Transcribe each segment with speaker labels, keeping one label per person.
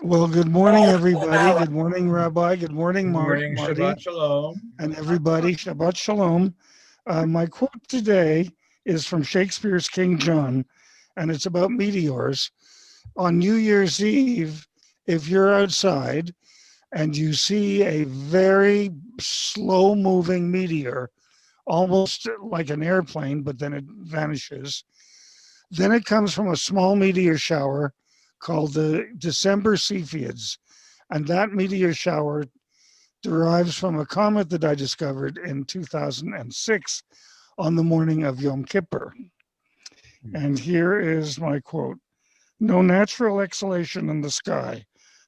Speaker 1: Well, good morning, everybody. Good morning, Rabbi. Good morning,
Speaker 2: Good morning,
Speaker 1: Marty,
Speaker 2: Shabbat Shalom.
Speaker 1: and everybody. Shabbat Shalom. My quote today is from Shakespeare's King John, and it's about meteors. On New Year's Eve, if you're outside and you see a very slow moving meteor, almost like an airplane, but then it vanishes, then it comes from a small meteor shower called the December Cepheids. And that meteor shower derives from a comet that I discovered in 2006 on the morning of Yom Kippur. And here is my quote: "No natural exhalation in the sky,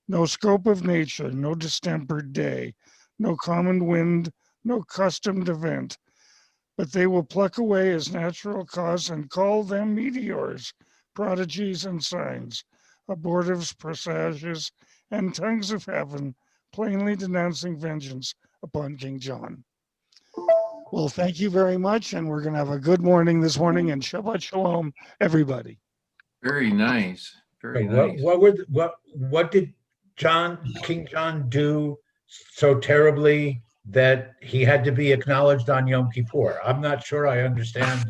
Speaker 1: no scope of nature, no distempered day, no common wind, no customed event, but they will pluck away as natural cause and call them meteors, prodigies and signs, abortives, presages, and tongues of heaven, plainly denouncing vengeance upon King John." Well, thank you very much, and we're going to have a good morning this morning, and Shabbat Shalom, everybody.
Speaker 3: Very nice. Very
Speaker 2: What
Speaker 3: nice.
Speaker 2: what did King John do so terribly that he had to be acknowledged on Yom Kippur? I'm not sure I understand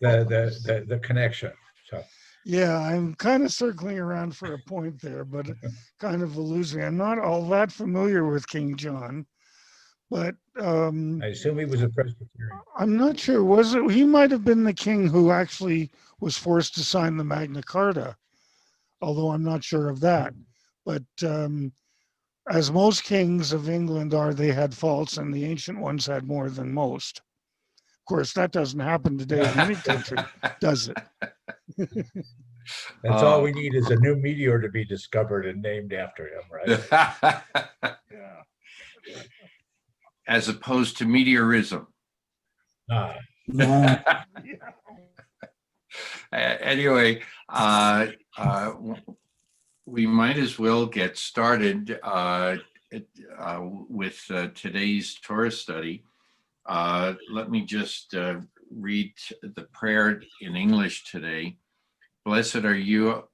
Speaker 2: the connection. So
Speaker 1: Yeah, I'm kind of circling around for a point there, but kind of losing. I'm not all that familiar with King John, but
Speaker 2: I assume he was a Presbyterian.
Speaker 1: I'm not sure. Was it? He might have been the king who actually was forced to sign the Magna Carta, although I'm not sure of that. But as most kings of England are, they had faults, and the ancient ones had more than most. Of course, that doesn't happen today in any country, does it?
Speaker 2: That's all we need is a new meteor to be discovered and named after him, right?
Speaker 1: Yeah.
Speaker 3: As opposed to meteorism.
Speaker 2: Ah,
Speaker 3: Anyway, we might as well get started with today's Torah study. Let me just read the prayer in English today. Blessed are you,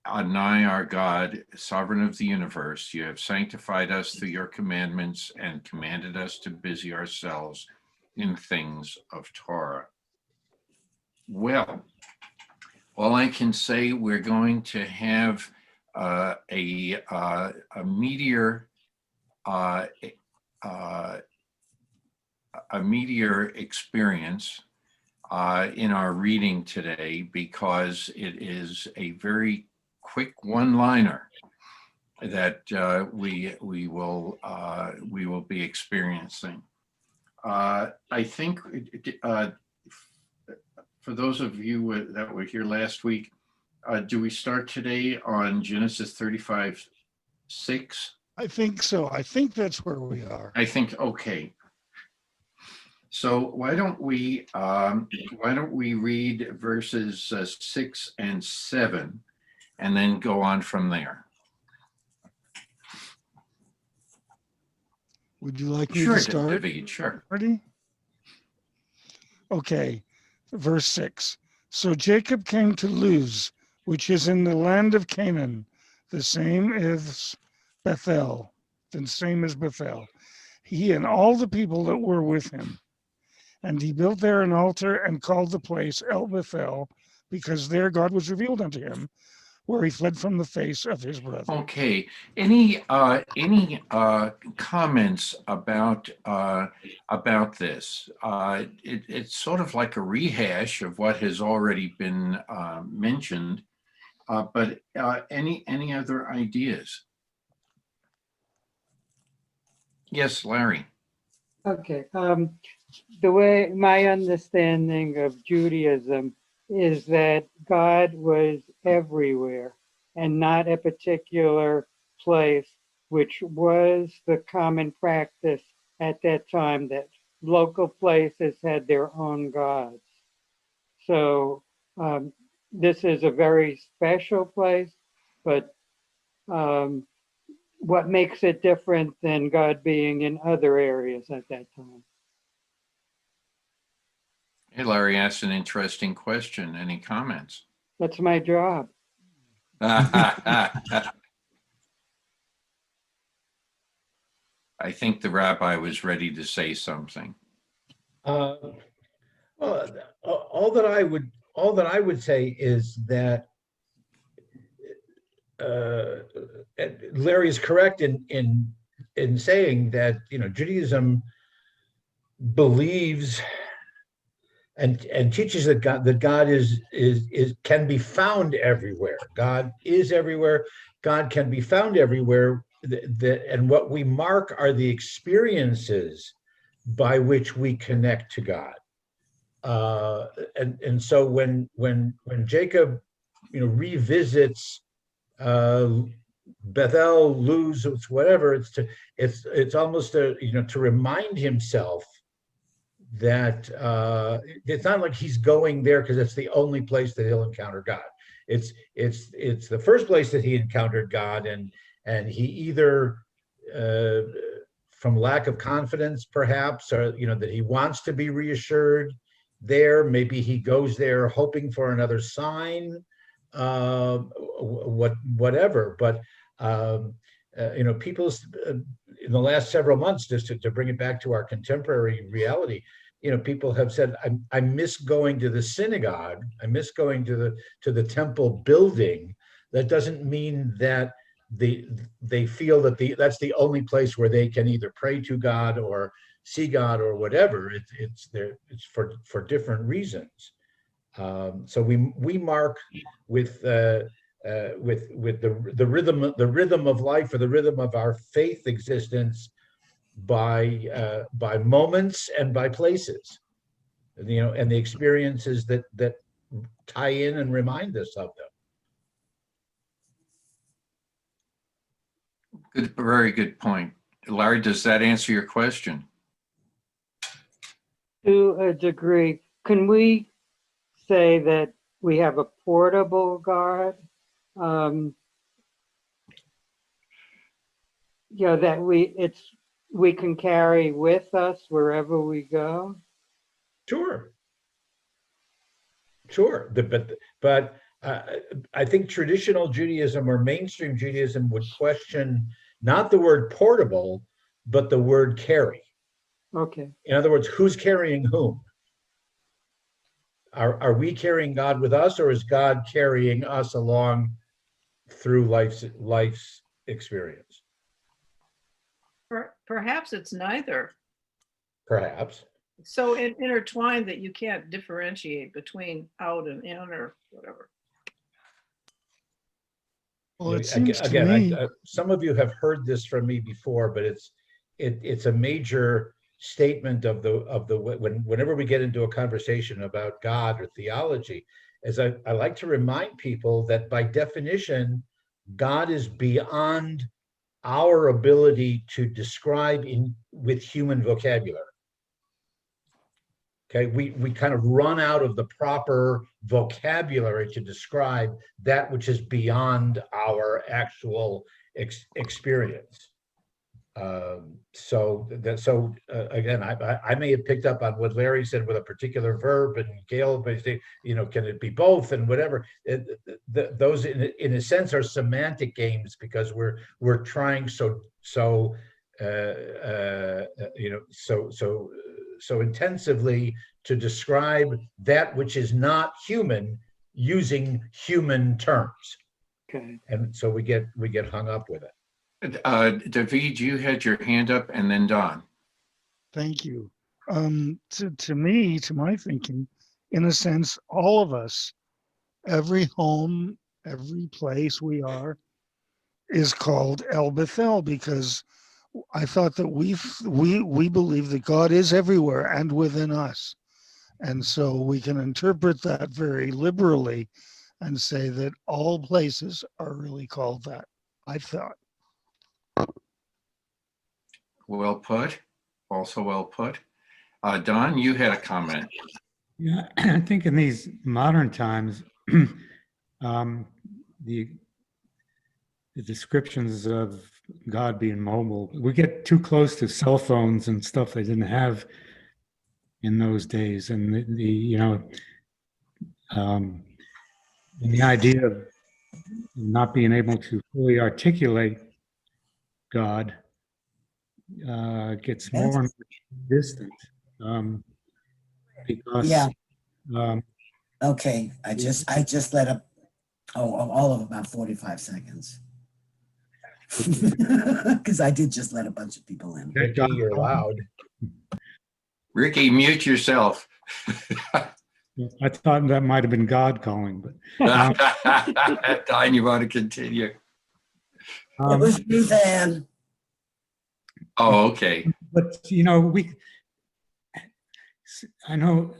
Speaker 3: Adonai, our God, sovereign of the universe. You have sanctified us through your commandments and commanded us to busy ourselves in things of Torah. Well, all I can say, we're going to have a meteor experience in our reading today, because it is a very quick one-liner that we will be experiencing. I think for those of you that were here last week, do we start today on Genesis 35:6?
Speaker 1: I think so. I think that's where we are.
Speaker 3: I think, okay. So why don't we read verses 6 and 7 and then go on from there?
Speaker 1: Would you like me
Speaker 3: Sure,
Speaker 1: to start?
Speaker 3: David, sure.
Speaker 1: Ready? Okay, verse 6. So Jacob came to Luz, which is in the land of Canaan. The same is Bethel. The same as Bethel. He and all the people that were with him. And he built there an altar and called the place El Bethel, because there God was revealed unto him, where he fled from the face of his brother.
Speaker 3: Okay. Any comments about this? It's sort of like a rehash of what has already been mentioned, but any other ideas? Yes, Larry.
Speaker 4: Okay. The way my understanding of Judaism is that God was everywhere and not a particular place, which was the common practice at that time, that local places had their own gods. So this is a very special place, but what makes it different than God being in other areas at that time?
Speaker 3: Hey, Larry asked an interesting question. Any comments?
Speaker 4: That's my job.
Speaker 3: I think the rabbi was ready to say something.
Speaker 2: Well, all that I would say is that Larry is correct in saying that Judaism believes and teaches that God is can be found everywhere. God is everywhere. God can be found everywhere. And what we mark are the experiences by which we connect to God. And so when Jacob revisits Bethel, Luz, whatever, it's almost to remind himself that it's not like he's going there because it's the only place that he'll encounter God. It's the first place that he encountered God, and he either from lack of confidence, perhaps, or that he wants to be reassured there. Maybe he goes there hoping for another sign, whatever. But people in the last several months, just to bring it back to our contemporary reality, people have said, I miss going to the synagogue. I miss going to the temple building. That doesn't mean that they feel that that's the only place where they can either pray to God or see God or whatever. It's for different reasons. So we mark with the rhythm of life, or the rhythm of our faith existence, by moments and by places, and the experiences that tie in and remind us of them.
Speaker 3: Good, very good point. Larry, does that answer your question?
Speaker 4: To a degree. Can we say that we have a portable God? That we can carry with us wherever we go?
Speaker 2: Sure. But I think traditional Judaism or mainstream Judaism would question not the word portable, but the word carry.
Speaker 4: Okay.
Speaker 2: In other words, who's carrying whom? Are we carrying God with us, or is God carrying us along through life's experience?
Speaker 5: Perhaps it's neither.
Speaker 2: Perhaps.
Speaker 5: So intertwined that you can't differentiate between out and in or whatever.
Speaker 1: Well, it seems to me,
Speaker 2: some of you have heard this from me before, but it's a major statement of whenever we get into a conversation about God or theology, is I like to remind people that by definition, God is beyond our ability to describe with human vocabulary. Okay, we kind of run out of the proper vocabulary to describe that which is beyond our actual experience. Again, I may have picked up on what Larry said with a particular verb, and Gail may say, can it be both and whatever. Those in a sense are semantic games, because we're trying so intensively to describe that which is not human using human terms.
Speaker 4: Okay.
Speaker 2: And so we get hung up with it.
Speaker 3: David, you had your hand up, and then Don.
Speaker 1: thank you. To me, to my thinking, in a sense, all of us, every home, every place we are, is called El Bethel, because I thought that we believe that God is everywhere and within us. And so we can interpret that very liberally and say that all places are really called that, I thought.
Speaker 3: Well put. Also well put. Don, you had a comment.
Speaker 6: Yeah, I think in these modern times, the descriptions of God being mobile, we get too close to cell phones and stuff they didn't have in those days, and the idea of not being able to fully articulate God gets more and more distant because
Speaker 7: Yeah.
Speaker 6: um,
Speaker 7: Okay, I just let up, all of about 45 seconds. Because I did just let a bunch of people in.
Speaker 2: Ricki, you're loud.
Speaker 3: Ricki, mute yourself.
Speaker 6: I thought that might have been God calling, but
Speaker 3: Don, you want to continue?
Speaker 7: It was Suzan.
Speaker 3: Oh, okay.
Speaker 6: but I know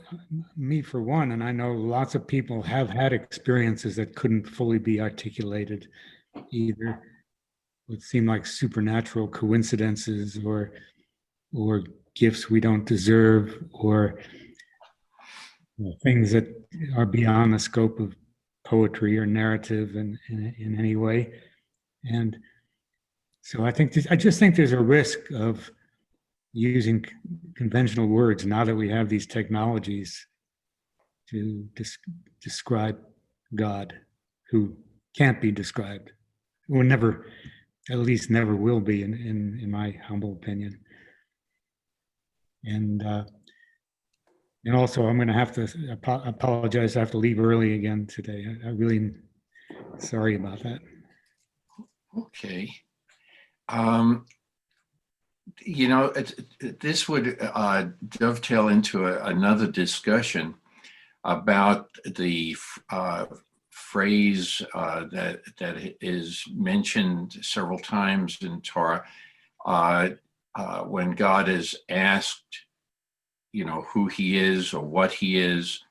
Speaker 6: me for one, and I know lots of people have had experiences that couldn't fully be articulated, either what seem like supernatural coincidences or gifts we don't deserve, or things that are beyond the scope of poetry or narrative in any way. And so I just think there's a risk of using conventional words now that we have these technologies to describe God, who can't be described, or never, at least never will be, in my humble opinion. And also, I'm going to have to apologize. I have to leave early again today. I really sorry about that.
Speaker 3: Okay. This would dovetail into another discussion about the phrase that is mentioned several times in Torah when God is asked, who he is or what he is.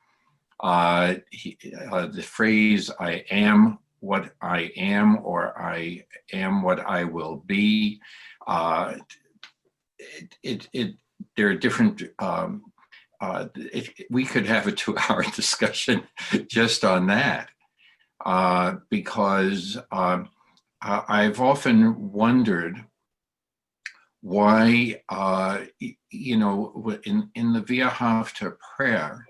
Speaker 3: The phrase "I am what I am" or "I am what I will be." There are different. We could have a 2-hour discussion just on that, because I've often wondered why, in the Via Havta prayer,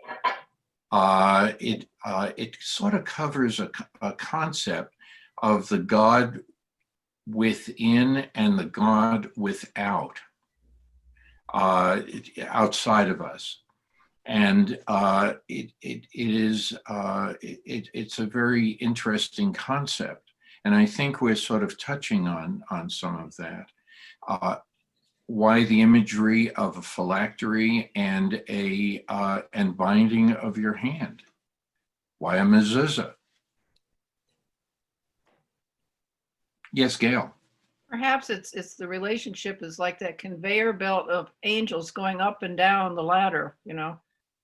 Speaker 3: it sort of covers a concept of the God within and the God without, outside of us. And it's a very interesting concept. And I think we're sort of touching on some of that. Why the imagery of a phylactery and and binding of your hand? Why a mezuzah? Yes, Gail.
Speaker 5: Perhaps it's the relationship is like that conveyor belt of angels going up and down the ladder, There's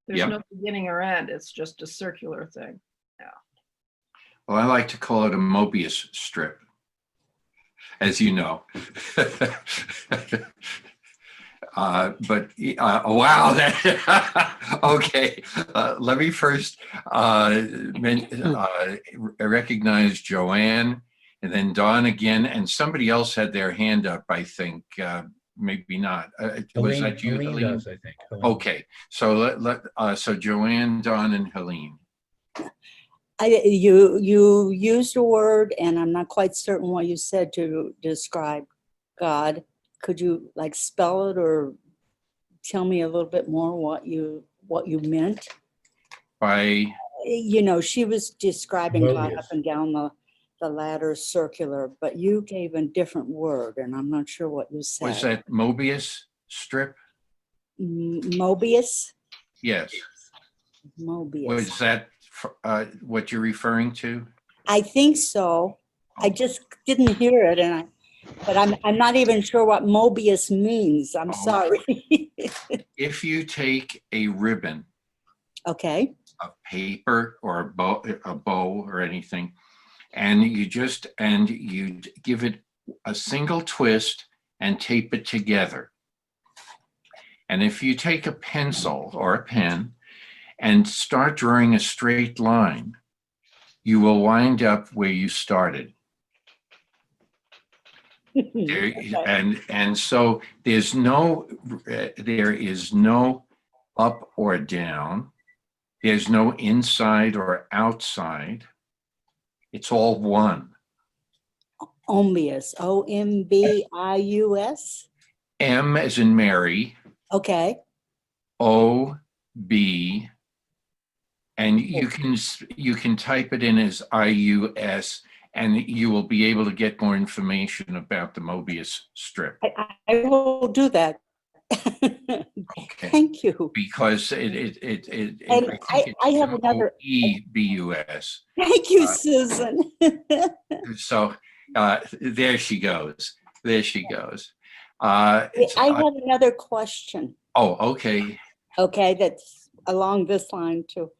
Speaker 3: Yep.
Speaker 5: no beginning or end. It's just a circular thing. Yeah.
Speaker 3: Well, I like to call it a Mobius strip, as you know. Wow. Okay. Let me first recognize Joanne, and then Dawn again, and somebody else had their hand up, I think. Maybe not. Was that you,
Speaker 2: Helene
Speaker 3: Helene?
Speaker 2: does, I think. Helene.
Speaker 3: Okay. So so Joanne, Dawn, and Helene.
Speaker 8: You used a word, and I'm not quite certain what you said to describe God. Could you spell it or tell me a little bit more what you meant?
Speaker 3: By
Speaker 8: She was describing God
Speaker 2: Mobius.
Speaker 8: up and down the ladder circular, but you gave a different word, and I'm not sure what you said.
Speaker 3: was that Mobius strip?
Speaker 8: Mobius?
Speaker 3: Yes.
Speaker 8: Mobius.
Speaker 3: Was that what you're referring to?
Speaker 8: I think so. I just didn't hear it, but I'm not even sure what Mobius means. I'm sorry.
Speaker 3: If you take a ribbon,
Speaker 8: Okay.
Speaker 3: of paper or a bow or anything, and you give it a single twist and tape it together. And if you take a pencil or a pen and start drawing a straight line, you will wind up where you started. And so there is no up or down. There's no inside or outside. It's all one.
Speaker 8: Ombius, Ombius.
Speaker 3: M as in Mary,
Speaker 8: Okay.
Speaker 3: O-B, and you can type it in as IUS, and you will be able to get more information about the Mobius strip.
Speaker 8: I will do that.
Speaker 3: Okay.
Speaker 8: Thank you.
Speaker 3: Because
Speaker 8: And
Speaker 3: I
Speaker 8: I have another.
Speaker 3: E-B-U-S.
Speaker 8: Thank you, Susan.
Speaker 3: So there she goes. There she goes.
Speaker 8: I have another question.
Speaker 3: Oh, okay.
Speaker 8: Okay, that's along this line too.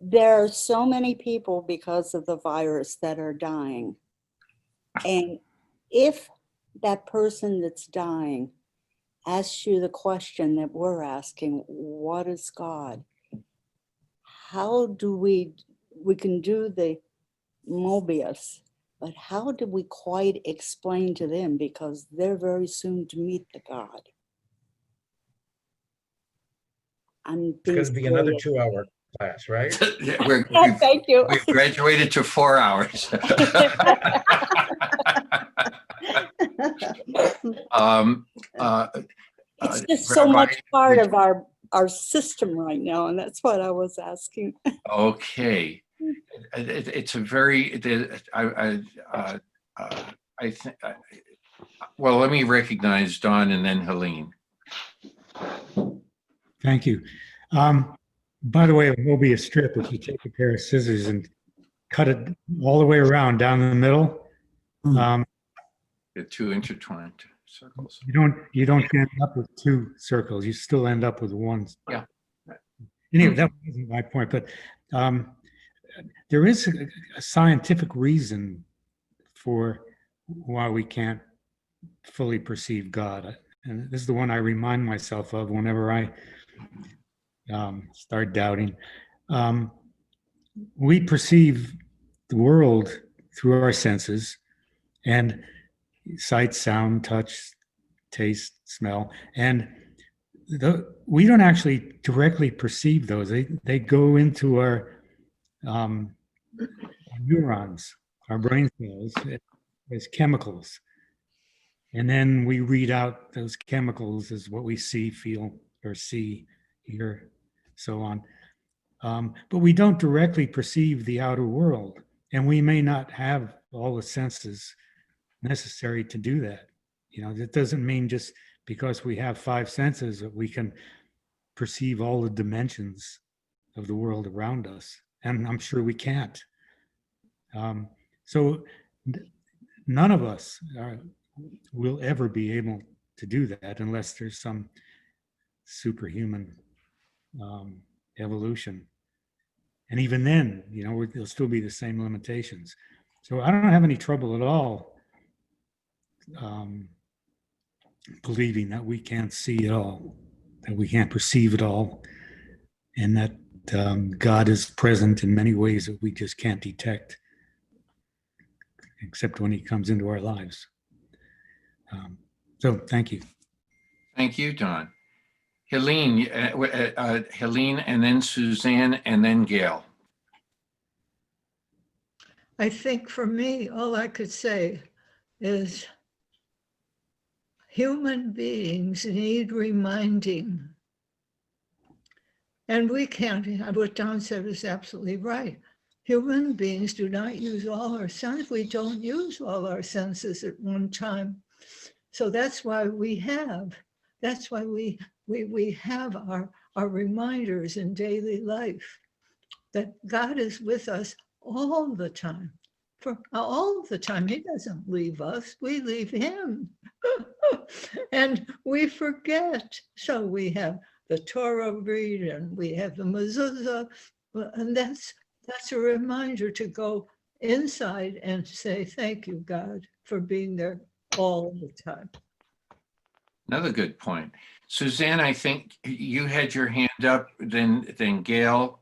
Speaker 8: There are so many people because of the virus that are dying. And if that person that's dying asks you the question that we're asking, what is God? How do we can do the Mobius, but how do we quite explain to them, because they're very soon to meet the God?
Speaker 2: It's going to be another 2-hour class, right?
Speaker 8: Thank you.
Speaker 3: We've graduated to 4 hours.
Speaker 8: It's just so much part of our system right now, and that's what I was asking.
Speaker 3: Okay, it's a very. I think. Well, let me recognize Don and then Helene.
Speaker 6: Thank you. By the way, a Mobius strip, if you take a pair of scissors and cut it all the way around down the middle,
Speaker 3: The two intertwined circles.
Speaker 6: you don't end up with two circles. You still end up with one.
Speaker 3: Yeah.
Speaker 6: Anyway, that wasn't my point, but there is a scientific reason for why we can't fully perceive God. And this is the one I remind myself of whenever I start doubting. We perceive the world through our senses, and sight, sound, touch, taste, smell, and we don't actually directly perceive those. They go into our neurons, our brain cells, as chemicals. And then we read out those chemicals as what we see, feel, or see, hear, so on. But we don't directly perceive the outer world. And we may not have all the senses necessary to do that. You know, that doesn't mean just because we have 5 senses that we can perceive all the dimensions of the world around us. And I'm sure we can't. So none of us will ever be able to do that unless there's some superhuman evolution. And even then, you know, there'll still be the same limitations. So I don't have any trouble at all believing that we can't see it all, that we can't perceive it all, and that God is present in many ways that we just can't detect, except when he comes into our lives. So thank you.
Speaker 3: Thank you, Don. Helene, Helene, and then Suzanne, and then Gail.
Speaker 9: I think for me, all I could say is human beings need reminding. And we can't, what Don said is absolutely right. Human beings do not use all our senses. We don't use all our senses at one time. So that's why we have our reminders in daily life that God is with us all the time. For all the time, he doesn't leave us, we leave him. And we forget. So we have the Torah read and we have the mezuzah, and that's a reminder to go inside and say, thank you, God, for being there all the time.
Speaker 3: Another good point. Suzanne, I think you had your hand up, then Gail,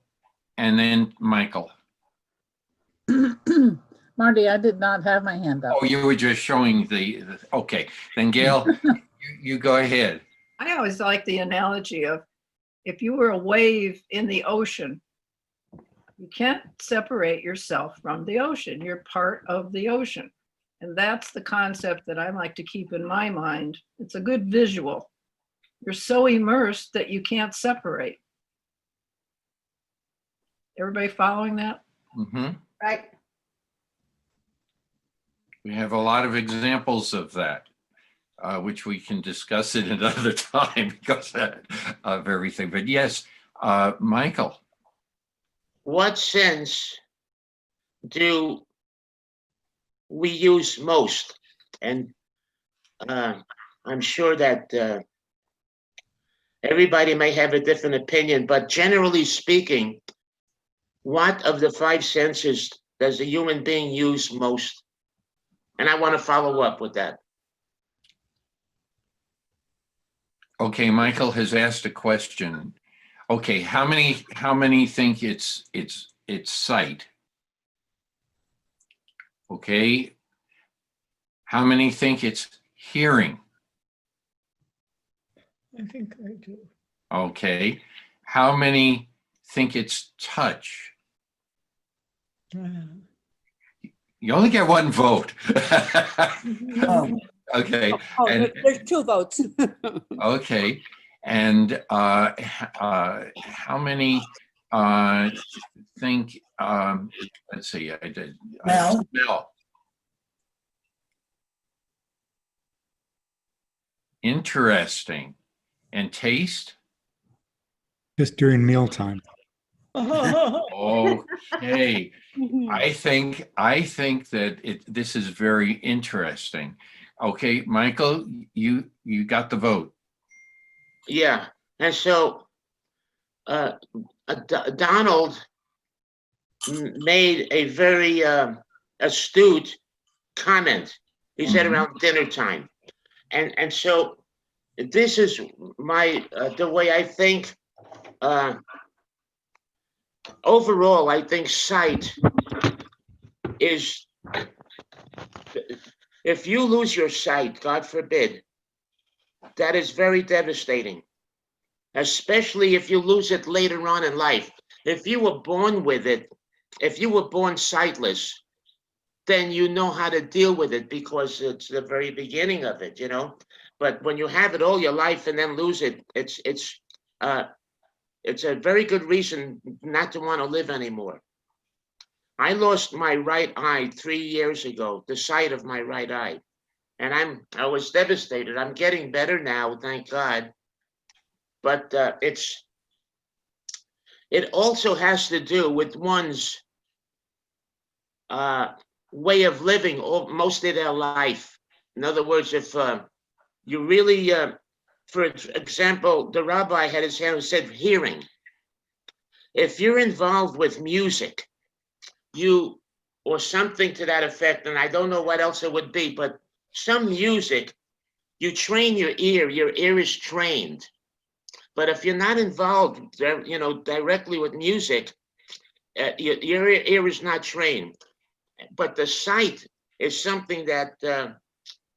Speaker 3: and then Michael.
Speaker 10: Marty, I did not have my hand up.
Speaker 3: Oh, you were just showing the okay. Then Gail, you go ahead.
Speaker 5: I always like the analogy of if you were a wave in the ocean, you can't separate yourself from the ocean. You're part of the ocean. And that's the concept that I like to keep in my mind. It's a good visual. You're so immersed that you can't separate. Everybody following that?
Speaker 3: Mm-hmm.
Speaker 8: Right.
Speaker 3: We have a lot of examples of that, which we can discuss at another time because of everything. But yes, Michael.
Speaker 11: What sense do we use most? And I'm sure that everybody may have a different opinion, but generally speaking, what of the five senses does a human being use most? And I want to follow up with that.
Speaker 3: Okay, Michael has asked a question. Okay, how many think it's sight? Okay. How many think it's hearing?
Speaker 9: I think I do.
Speaker 3: Okay. How many think it's touch? You only get one vote.
Speaker 8: Oh,
Speaker 3: Okay.
Speaker 8: oh,
Speaker 3: And
Speaker 8: there's two votes.
Speaker 3: okay. And how many think let's see, I did smell. Interesting. And taste?
Speaker 6: Just during mealtime.
Speaker 3: Okay.
Speaker 8: Mhm.
Speaker 3: I think that this is very interesting. Okay, Michael, you got the vote.
Speaker 11: Yeah, and so Donald made a very astute comment. He said around dinner time, and so this is my the way I think. Overall, I think sight is, if you lose your sight, God forbid, that is very devastating, especially if you lose it later on in life. If you were born with it, if you were born sightless, then you know how to deal with it because it's the very beginning of it, you know. But when you have it all your life and then lose it, it's a very good reason not to want to live anymore. I lost my right eye 3 years ago, the sight of my right eye, and I was devastated. I'm getting better now, thank God. But it also has to do with one's way of living most of their life. In other words, if you really, for example, the rabbi had his hand said hearing. If you're involved with music, or something to that effect, and I don't know what else it would be, but some music, you train your ear is trained. But if you're not involved, directly with music, your ear is not trained. But the sight is something that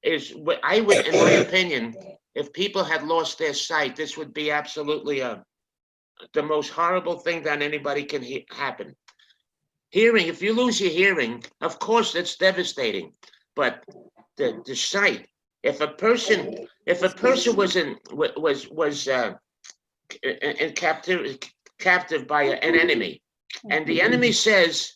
Speaker 11: is, I would, in my opinion, if people had lost their sight, this would be absolutely the most horrible thing that anybody can happen. Hearing, if you lose your hearing, of course it's devastating. But the sight, if a person was in captive by an enemy, and the enemy says,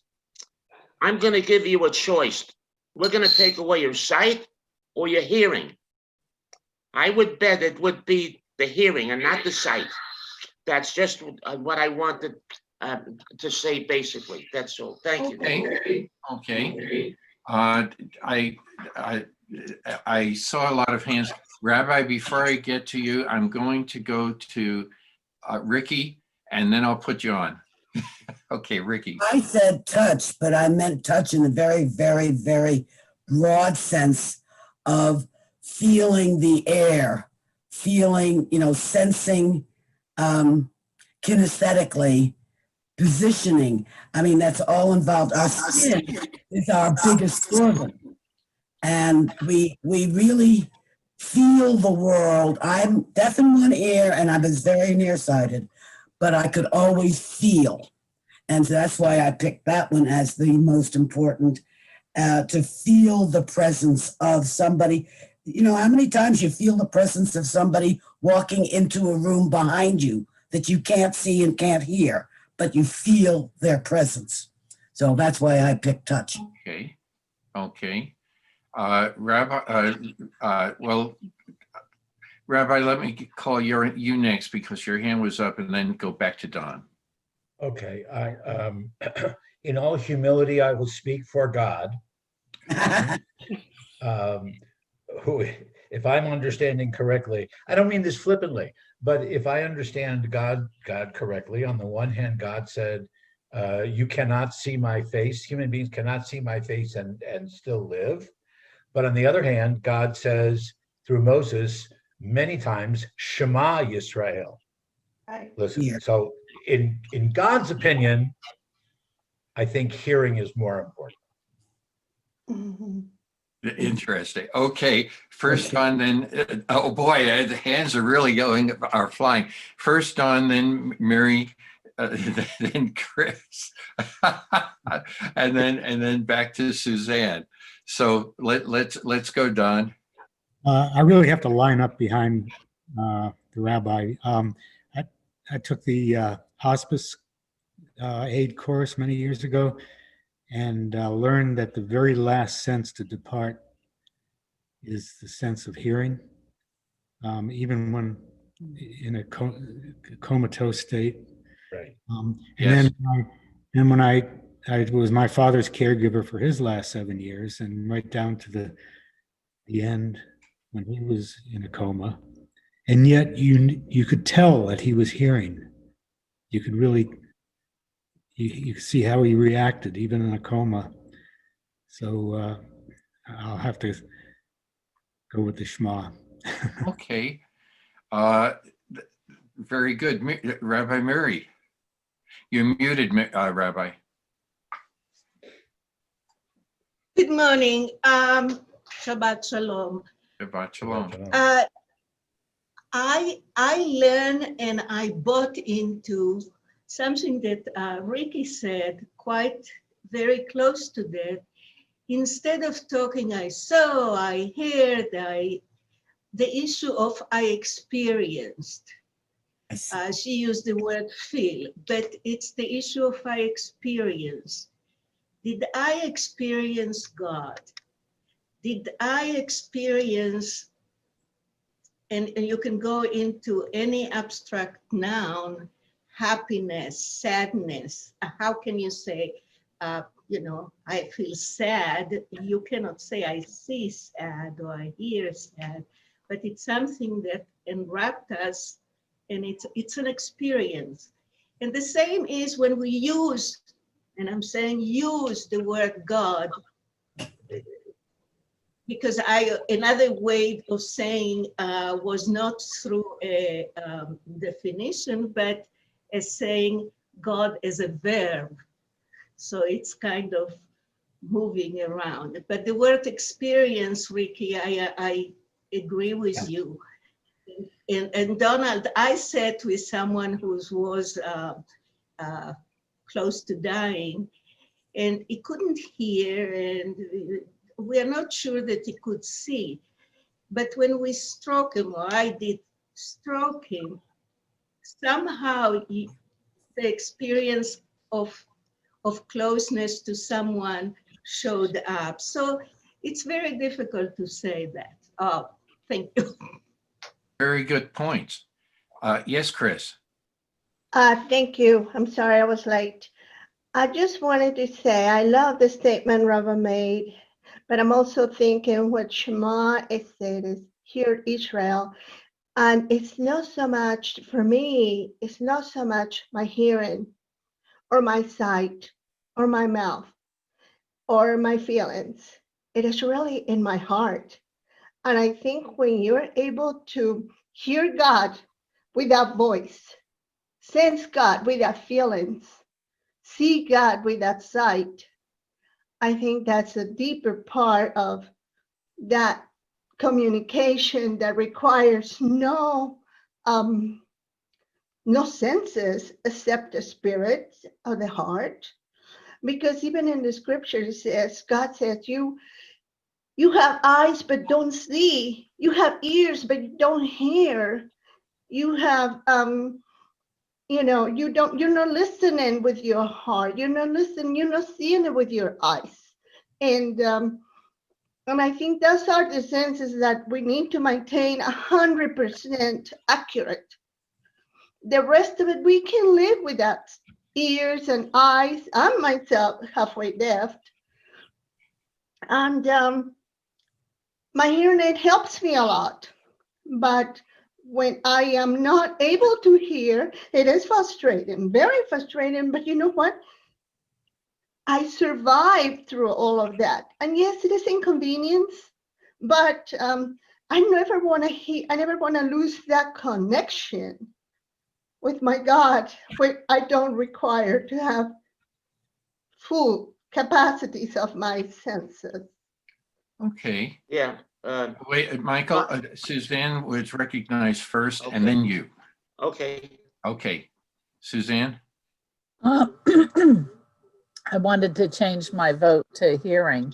Speaker 11: I'm going to give you a choice. We're going to take away your sight or your hearing. I would bet it would be the hearing and not the sight. That's just what I wanted to say, basically. That's all. Thank you.
Speaker 3: Okay. I saw a lot of hands. Rabbi, before I get to you, I'm going to go to Ricki, and then I'll put you on. Okay, Ricki.
Speaker 7: I said touch, but I meant touch in a very, very, very broad sense of feeling the air, feeling, sensing kinesthetically, positioning. I mean, that's all involved. Our skin is our biggest organ. And we really feel the world. I'm deaf in one ear and I was very nearsighted, but I could always feel. And so that's why I picked that one as the most important. to feel the presence of somebody. You know, how many times you feel the presence of somebody walking into a room behind you that you can't see and can't hear, but you feel their presence. So that's why I picked touch.
Speaker 3: Okay. Okay. Rabbi, well, Rabbi, let me call you next because your hand was up, and then go back to Don.
Speaker 2: Okay, in all humility, I will speak for God. Who, if I'm understanding correctly, I don't mean this flippantly, but if I understand God correctly, on the one hand, God said, you cannot see my face, human beings cannot see my face and still live. But on the other hand, God says through Moses many times, Shema Yisrael. Listen,
Speaker 7: Yeah.
Speaker 2: so in God's opinion, I think hearing is more important.
Speaker 3: Interesting. Okay. First Don, then, oh boy, the hands are really are flying. First Don, then Miri, then Chris, and then back to Suzanne. So let's go, Don.
Speaker 6: I really have to line up behind the rabbi. I took the hospice aid course many years ago, and learned that the very last sense to depart is the sense of hearing. Even when in a comatose state.
Speaker 2: Right.
Speaker 6: And
Speaker 3: Yes.
Speaker 6: then when I was my father's caregiver for his last 7 years, and right down to the end when he was in a coma, and yet you could tell that he was hearing. You could really you could see how he reacted even in a coma. So I'll have to go with the Shema.
Speaker 3: Okay. Very good. Rabbi Miri, you're muted, Rabbi.
Speaker 9: Good morning. Shabbat Shalom.
Speaker 3: Shabbat Shalom.
Speaker 9: I learned and I bought into something that Ricki said, quite very close to that. Instead of talking, I saw, I heard, the issue of I experienced. She used the word feel, but it's the issue of I experience. Did I experience God? Did I experience, and you can go into any abstract noun, happiness, sadness. How can you say, I feel sad? You cannot say I see sad or I hear sad, but it's something that enwrapped us, and it's an experience. And the same is when we use, and I'm saying use the word God, because another way of saying was not through a definition, but as saying God as a verb. So it's kind of moving around. But the word experience, Ricki, I agree with you. And Donald, I sat with someone who was close to dying, and he couldn't hear, and we are not sure that he could see. But when we stroke him, or I did stroke him, somehow the experience of closeness to someone showed up. So it's very difficult to say that. Oh, thank you.
Speaker 3: Very good points. Yes, Chris.
Speaker 12: Thank you. I'm sorry I was late. I just wanted to say I love the statement Rava made, but I'm also thinking what Shema is said is, hear Israel. And it's not so much, for me, it's not so much my hearing or my sight or my mouth or my feelings. It is really in my heart. And I think when you're able to hear God without voice, sense God without feelings, see God without sight, I think that's a deeper part of that communication that requires no senses except the spirit of the heart. because even in the scripture it says, God says, you have eyes but don't see, you have ears but you don't hear, you have you're not listening with your heart, you're not seeing it with your eyes. And I think those are the senses that we need to maintain 100% accurate. The rest of it we can live without ears and eyes. I'm myself halfway deaf, and my hearing aid helps me a lot. But when I am not able to hear, it is frustrating, very frustrating. But you know what? I survived through all of that. And yes, it is inconvenience, but I never want to lose that connection with my God, where I don't require to have full capacities of my senses.
Speaker 3: Okay.
Speaker 11: Yeah.
Speaker 3: Wait, Michael, Suzanne was recognized first,
Speaker 11: Okay.
Speaker 3: and then you.
Speaker 11: Okay.
Speaker 3: Okay. Suzanne?
Speaker 10: I wanted to change my vote to hearing.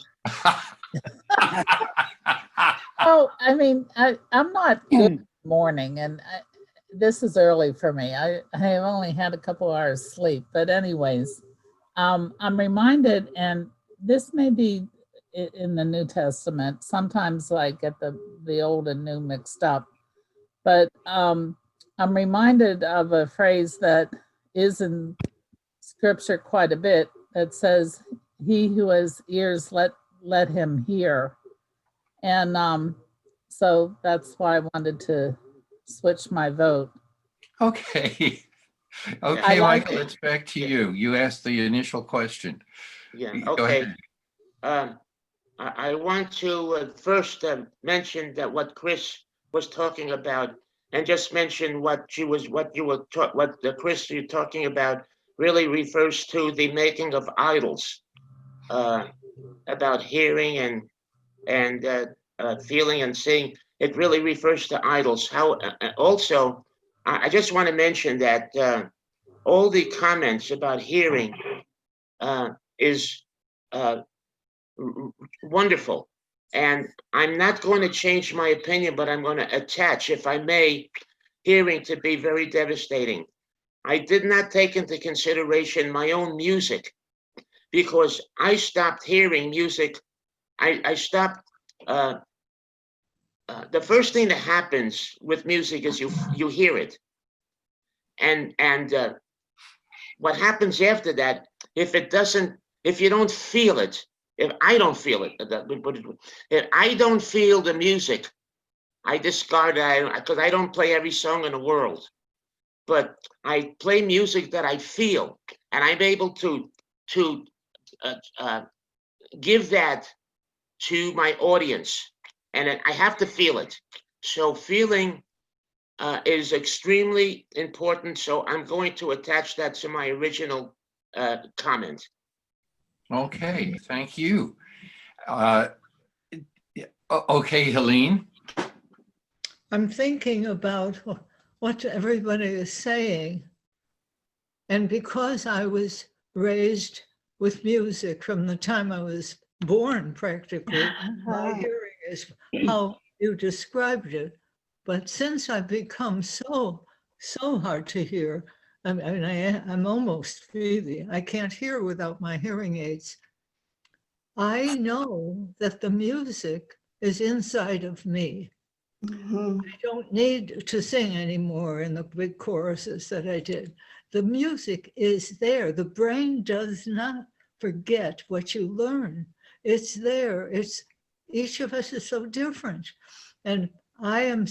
Speaker 10: Oh, I mean, I'm not good in the morning, and this is early for me. I have only had a couple hours sleep, but anyways, I'm reminded, and this may be in the New Testament. Sometimes I get the old and new mixed up, but I'm reminded of a phrase that is in scripture quite a bit that says, "He who has ears, let him hear." And so that's why I wanted to switch my vote.
Speaker 3: Okay.
Speaker 10: I
Speaker 3: Okay,
Speaker 10: like
Speaker 3: Michael,
Speaker 10: it.
Speaker 3: it's back to you. You asked the initial question.
Speaker 11: Yeah.
Speaker 3: Go
Speaker 11: Okay.
Speaker 3: ahead.
Speaker 11: I want to first mention that what Chris was talking about, and just mention what Chris you're talking about really refers to the making of idols, about hearing and feeling and seeing. It really refers to idols. How also, I just want to mention that all the comments about hearing is wonderful. And I'm not going to change my opinion, but I'm going to attach, if I may, hearing to be very devastating. I did not take into consideration my own music because I stopped hearing music. I stopped. The first thing that happens with music is you hear it, and what happens after that, if you don't feel it, if I don't feel it, if I don't feel the music, I discard it because I don't play every song in the world, but I play music that I feel, and I'm able to give that to my audience, and I have to feel it. So feeling is extremely important. So I'm going to attach that to my original comment.
Speaker 3: Okay, thank you. Okay, Helene?
Speaker 9: I'm thinking about what everybody is saying. And because I was raised with music from the time I was born, practically, my hearing is how you described it. But since I've become so hard to hear, I mean, I'm almost Phoebe. I can't hear without my hearing aids. I know that the music is inside of me.
Speaker 12: Mm-hmm.
Speaker 9: I don't need to sing anymore in the big choruses that I did. The music is there. The brain does not forget what you learn. It's there. It's each of us is so different. And I am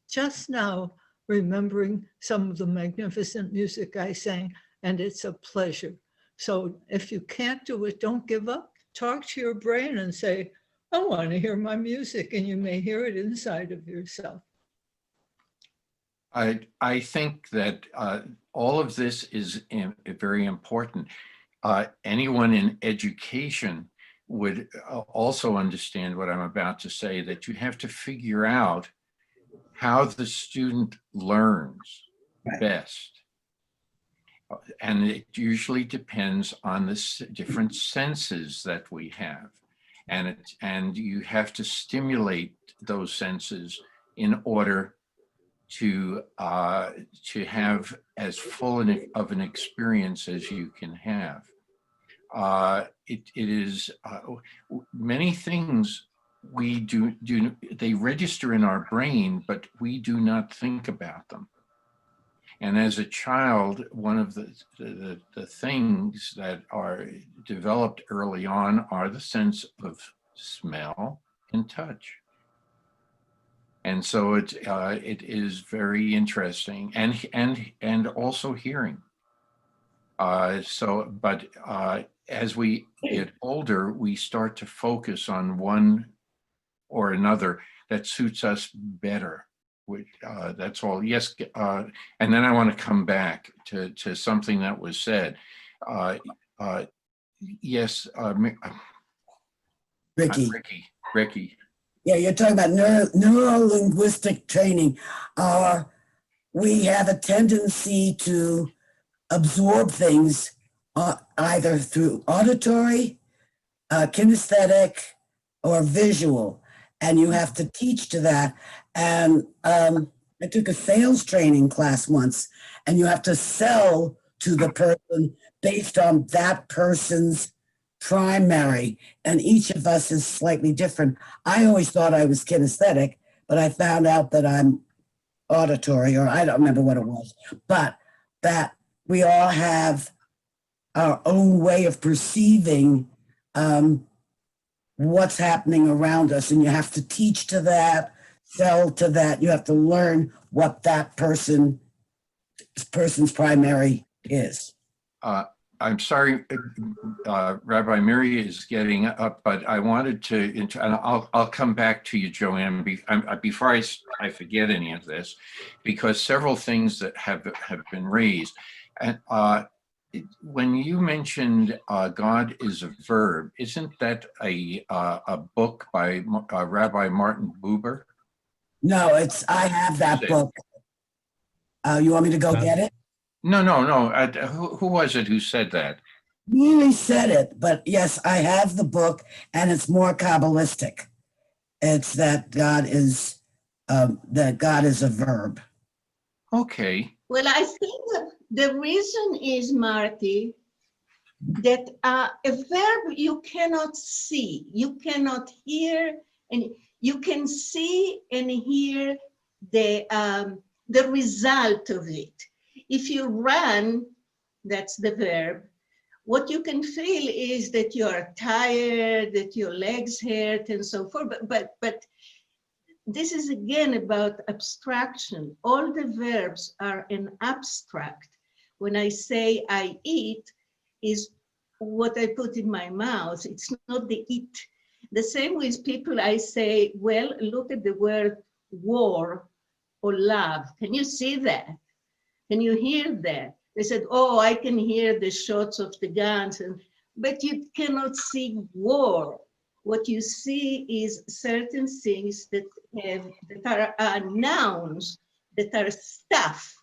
Speaker 9: just now remembering some of the magnificent music I sang, and it's a pleasure. So if you can't do it, don't give up. Talk to your brain and say, I want to hear my music, and you may hear it inside of yourself.
Speaker 3: I think that all of this is very important. Anyone in education would also understand what I'm about to say, that you have to figure out how the student learns best. And it usually depends on the different senses that we have. And you have to stimulate those senses in order to have as full of an experience as you can have. It is many things we do, they register in our brain, but we do not think about them. And as a child, one of the things that are developed early on are the sense of smell and touch. And so it is very interesting, and also hearing. But as we get older, we start to focus on one or another that suits us better. That's all. Yes, and then I want to come back to something that was said. Yes, Ricki.
Speaker 7: Yeah, you're talking about neuro-linguistic training. We have a tendency to absorb things either through auditory, kinesthetic, or visual, and you have to teach to that. And I took a sales training class once, and you have to sell to the person based on that person's primary, and each of us is slightly different. I always thought I was kinesthetic, but I found out that I'm auditory, or I don't remember what it was, but that we all have our own way of perceiving what's happening around us, and you have to teach to that, sell to that. You have to learn what that person's primary is.
Speaker 3: I'm sorry, Rabbi Miri is getting up, but I wanted to, and I'll come back to you, Joanne, before I forget any of this, because several things that have been raised. And when you mentioned God is a verb, isn't that a book by Rabbi Martin Buber?
Speaker 7: No, I have that book. You want me to go get it?
Speaker 3: No. Who was it who said that?
Speaker 7: Miri said it, but yes, I have the book, and it's more Kabbalistic. It's that God is a verb.
Speaker 3: Okay.
Speaker 12: Well, I think that the reason is, Marty, that a verb you cannot see, you cannot hear, and you can see and hear the result of it. If you run, that's the verb, what you can feel is that you are tired, that your legs hurt, and so forth. But this is again about abstraction. All the verbs are an abstract. When I say I eat, is what I put in my mouth. It's not the eat. The same with people, I say, well, look at the word war or love. Can you see that? Can you hear that? They said, oh, I can hear the shots of the guns, but you cannot see war. What you see is certain things that are nouns, that are stuff,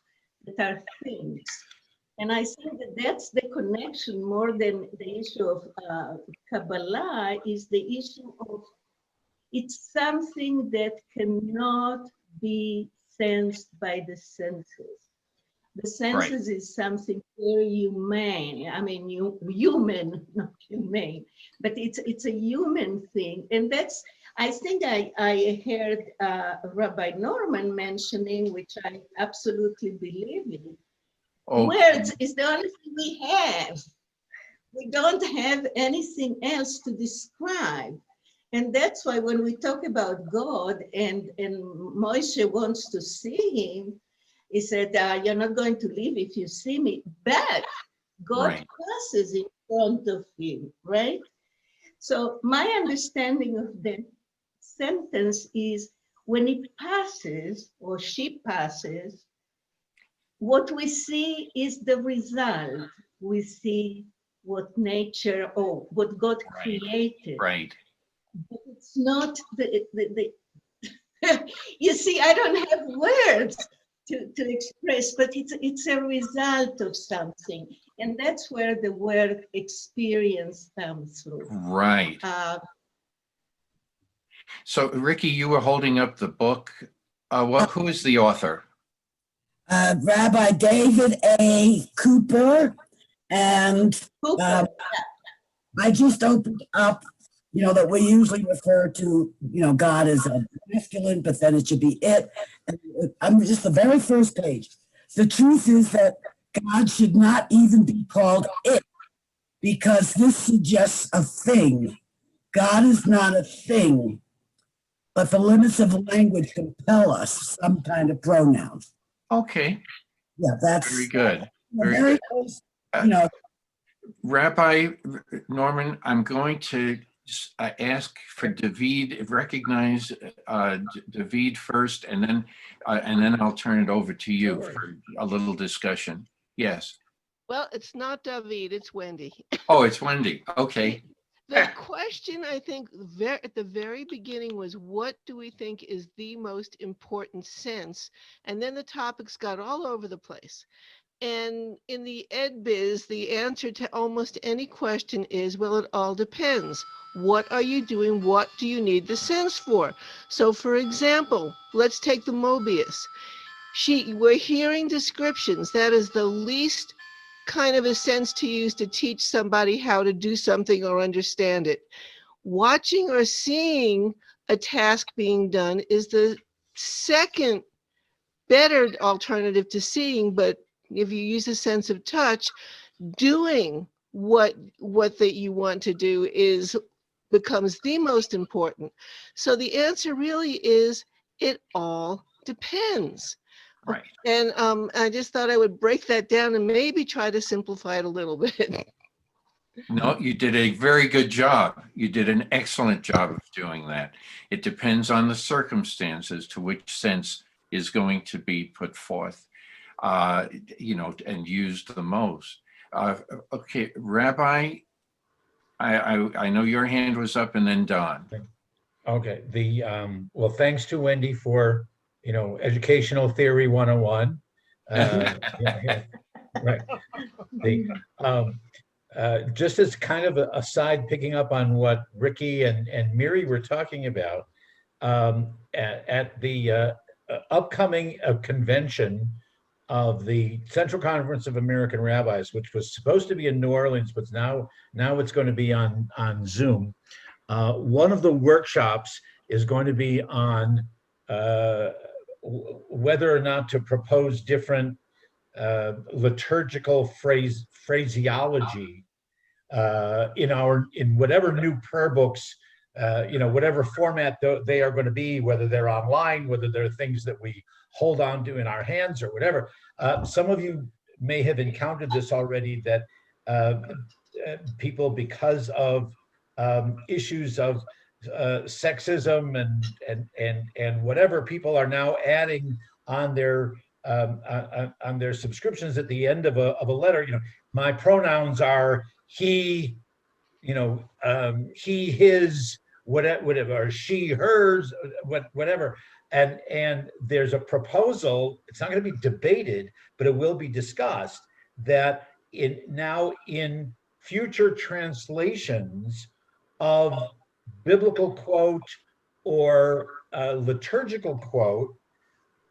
Speaker 12: that are things. And I think that that's the connection more than the issue of Kabbalah, is the issue of it's something that cannot be sensed by the senses. The senses is something very humane. I mean, human, not humane, but it's a human thing. And that's, I think I heard Rabbi Norman mentioning, which I absolutely believe in. Oh. Words is the only thing we have. We don't have anything else to describe. And that's why when we talk about God and Moshe wants to see him, he said, you're not going to live if you see me, but God passes in front of him, right? So my understanding of the sentence is when it passes or she passes, what we see is the result. We see what nature or what God created.
Speaker 3: Right.
Speaker 12: But it's not the you see, I don't have words
Speaker 9: to express, but it's a result of something. And that's where the word experience comes through.
Speaker 3: Right. So, Ricki, you were holding up the book. Who is the author?
Speaker 7: Rabbi David A. Cooper. And I just opened up, that we usually refer to, God as a masculine, but then it should be it. And I'm just the very first page. The truth is that God should not even be called it, because this suggests a thing. God is not a thing, but the limits of the language compel us some kind of pronouns.
Speaker 3: Okay.
Speaker 7: Yeah, that's
Speaker 3: very good.
Speaker 7: Very good.
Speaker 3: Rabbi Norman, I'm going to ask for David, recognize David first, and then I'll turn it over to you for a little discussion. Yes.
Speaker 13: Well, it's not David, it's Wendy.
Speaker 3: Oh, it's Wendy. Okay.
Speaker 13: The question, I think, at the very beginning was, what do we think is the most important sense? And then the topics got all over the place. And in the ed biz, the answer to almost any question is, well, it all depends. What are you doing? What do you need the sense for? So for example, let's take the Mobius. We're hearing descriptions. That is the least kind of a sense to use to teach somebody how to do something or understand it. Watching or seeing a task being done is the second better alternative to seeing, but if you use a sense of touch, doing what that you want to do becomes the most important. So the answer really is, it all depends.
Speaker 3: Right.
Speaker 13: And I just thought I would break that down and maybe try to simplify it a little bit.
Speaker 3: No, you did a very good job. You did an excellent job of doing that. It depends on the circumstances to which sense is going to be put forth, and used the most. Okay, Rabbi, I know your hand was up, and then Don.
Speaker 2: Okay. Well, thanks to Wendy for educational theory 101. Right. Just as kind of a side, picking up on what Ricki and Miri were talking about, at the upcoming convention of the Central Conference of American Rabbis, which was supposed to be in New Orleans, but now it's going to be on Zoom. One of the workshops is going to be on whether or not to propose different liturgical phraseology in whatever new prayer books, whatever format they are going to be, whether they're online, whether they're things that we hold on to in our hands or whatever. Some of you may have encountered this already, that people, because of issues of sexism and whatever, people are now adding on their subscriptions at the end of a letter. My pronouns are he, he, his, whatever, she, hers, whatever. And there's a proposal, it's not going to be debated, but it will be discussed, that in future translations of biblical quote or liturgical quote,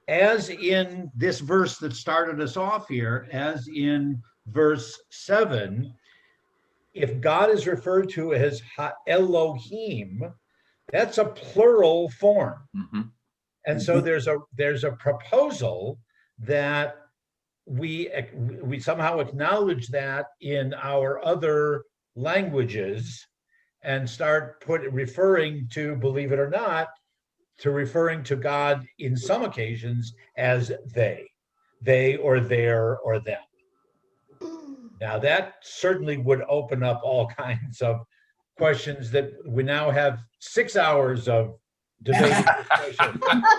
Speaker 2: as in this verse that started us off here, as in verse 7, if God is referred to as Ha-Elohim, that's a plural form.
Speaker 3: Mm-hmm.
Speaker 2: And so there's a proposal that we somehow acknowledge that in our other languages and start referring to, believe it or not, to referring to God in some occasions as they or their or them. Now that certainly would open up all kinds of questions that we now have 6 hours of debate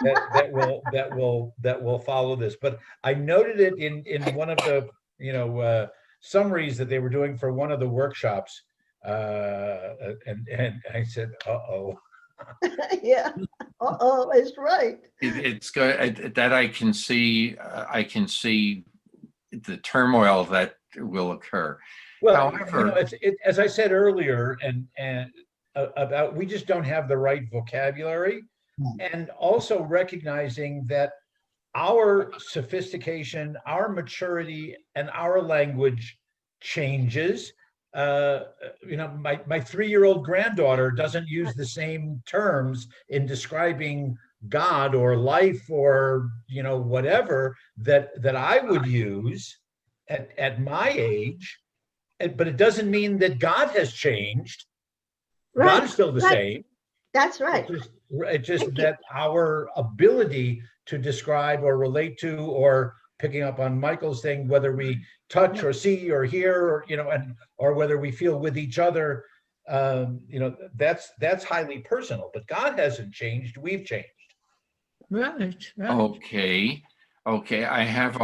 Speaker 2: that will follow this. But I noted it in one of the summaries that they were doing for one of the workshops, and I said, uh-oh.
Speaker 12: Yeah. Uh-oh, it's right.
Speaker 3: It's good that I can see the turmoil that will occur.
Speaker 2: Well,
Speaker 3: However,
Speaker 2: as I said earlier, and about we just don't have the right vocabulary, and also recognizing that our sophistication, our maturity, and our language changes. My 3-year-old granddaughter doesn't use the same terms in describing God or life or whatever that I would use at my age. But it doesn't mean that God has changed.
Speaker 12: Right.
Speaker 2: God is still the
Speaker 12: right.
Speaker 2: same.
Speaker 12: That's right.
Speaker 2: It's just that our ability to describe or relate to, or picking up on Michael's thing, whether we touch or see or hear, or whether we feel with each other, that's highly personal. But God hasn't changed. We've changed.
Speaker 9: Right.
Speaker 3: okay. I have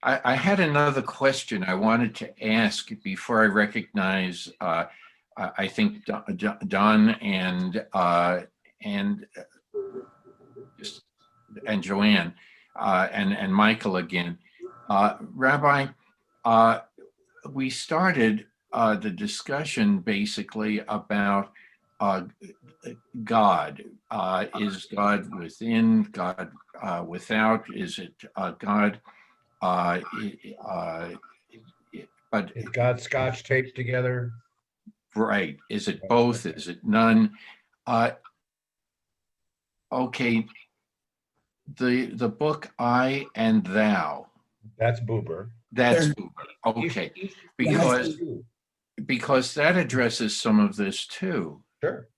Speaker 3: I had another question I wanted to ask before I recognize, I think Don and Joanne and Michael again. Rabbi, we started the discussion basically about God. Is God within, God without? Is it God? But
Speaker 2: Is God scotch taped together?
Speaker 3: Right. Is it both? Is it none? Okay. The book I and Thou.
Speaker 2: That's Buber.
Speaker 3: That's Buber. Okay. Because that addresses some of this too.
Speaker 2: Sure.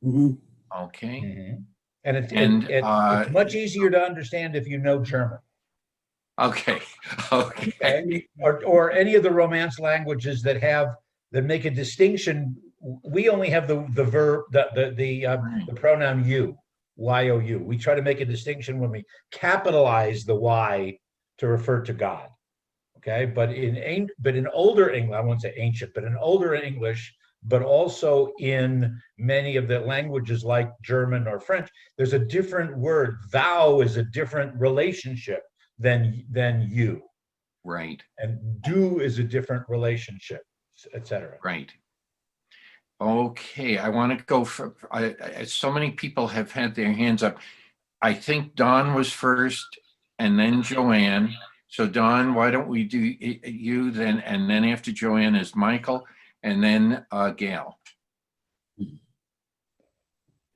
Speaker 3: Okay.
Speaker 2: Mm-hmm. And it's much easier to understand if you know German.
Speaker 3: Okay.
Speaker 2: Or any of the Romance languages that make a distinction. We only have the verb, the pronoun you, Y-O-U. We try to make a distinction when we capitalize the Y to refer to God. Okay, but in older English, I won't say ancient, but in older English, but also in many of the languages like German or French, there's a different word. Thou is a different relationship than you.
Speaker 3: Right.
Speaker 2: And do is a different relationship, etc.
Speaker 3: Right. Okay, I want to go for, so many people have had their hands up. I think Don was first and then Joanne. So Don, why don't we do you then, and then after Joanne is Michael, and then Gail.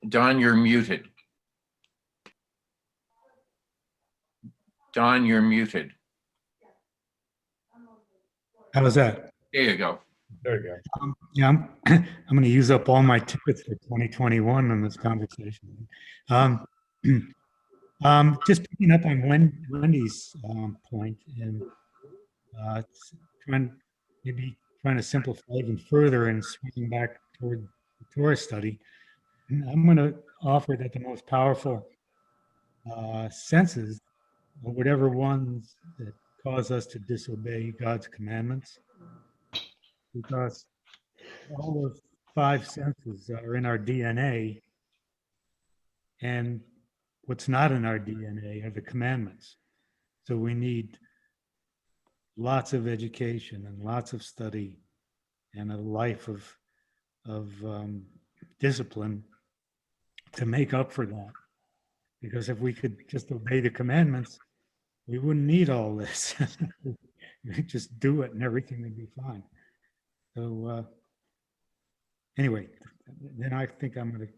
Speaker 3: Don, you're muted. Don, you're muted.
Speaker 6: How was that?
Speaker 3: There you go.
Speaker 2: There you go.
Speaker 6: Yeah, I'm going to use up all my tickets for 2021 on this conversation. Just picking up on Wendy's point and trying to simplify even further and swinging back toward the Torah study. I'm going to offer that the most powerful senses are whatever ones that cause us to disobey God's commandments, because all of 5 senses are in our DNA, and what's not in our DNA are the commandments. So we need lots of education and lots of study and a life of discipline to make up for that. Because if we could just obey the commandments, we wouldn't need all this. We'd just do it and everything would be fine. So anyway, then I think I'm going to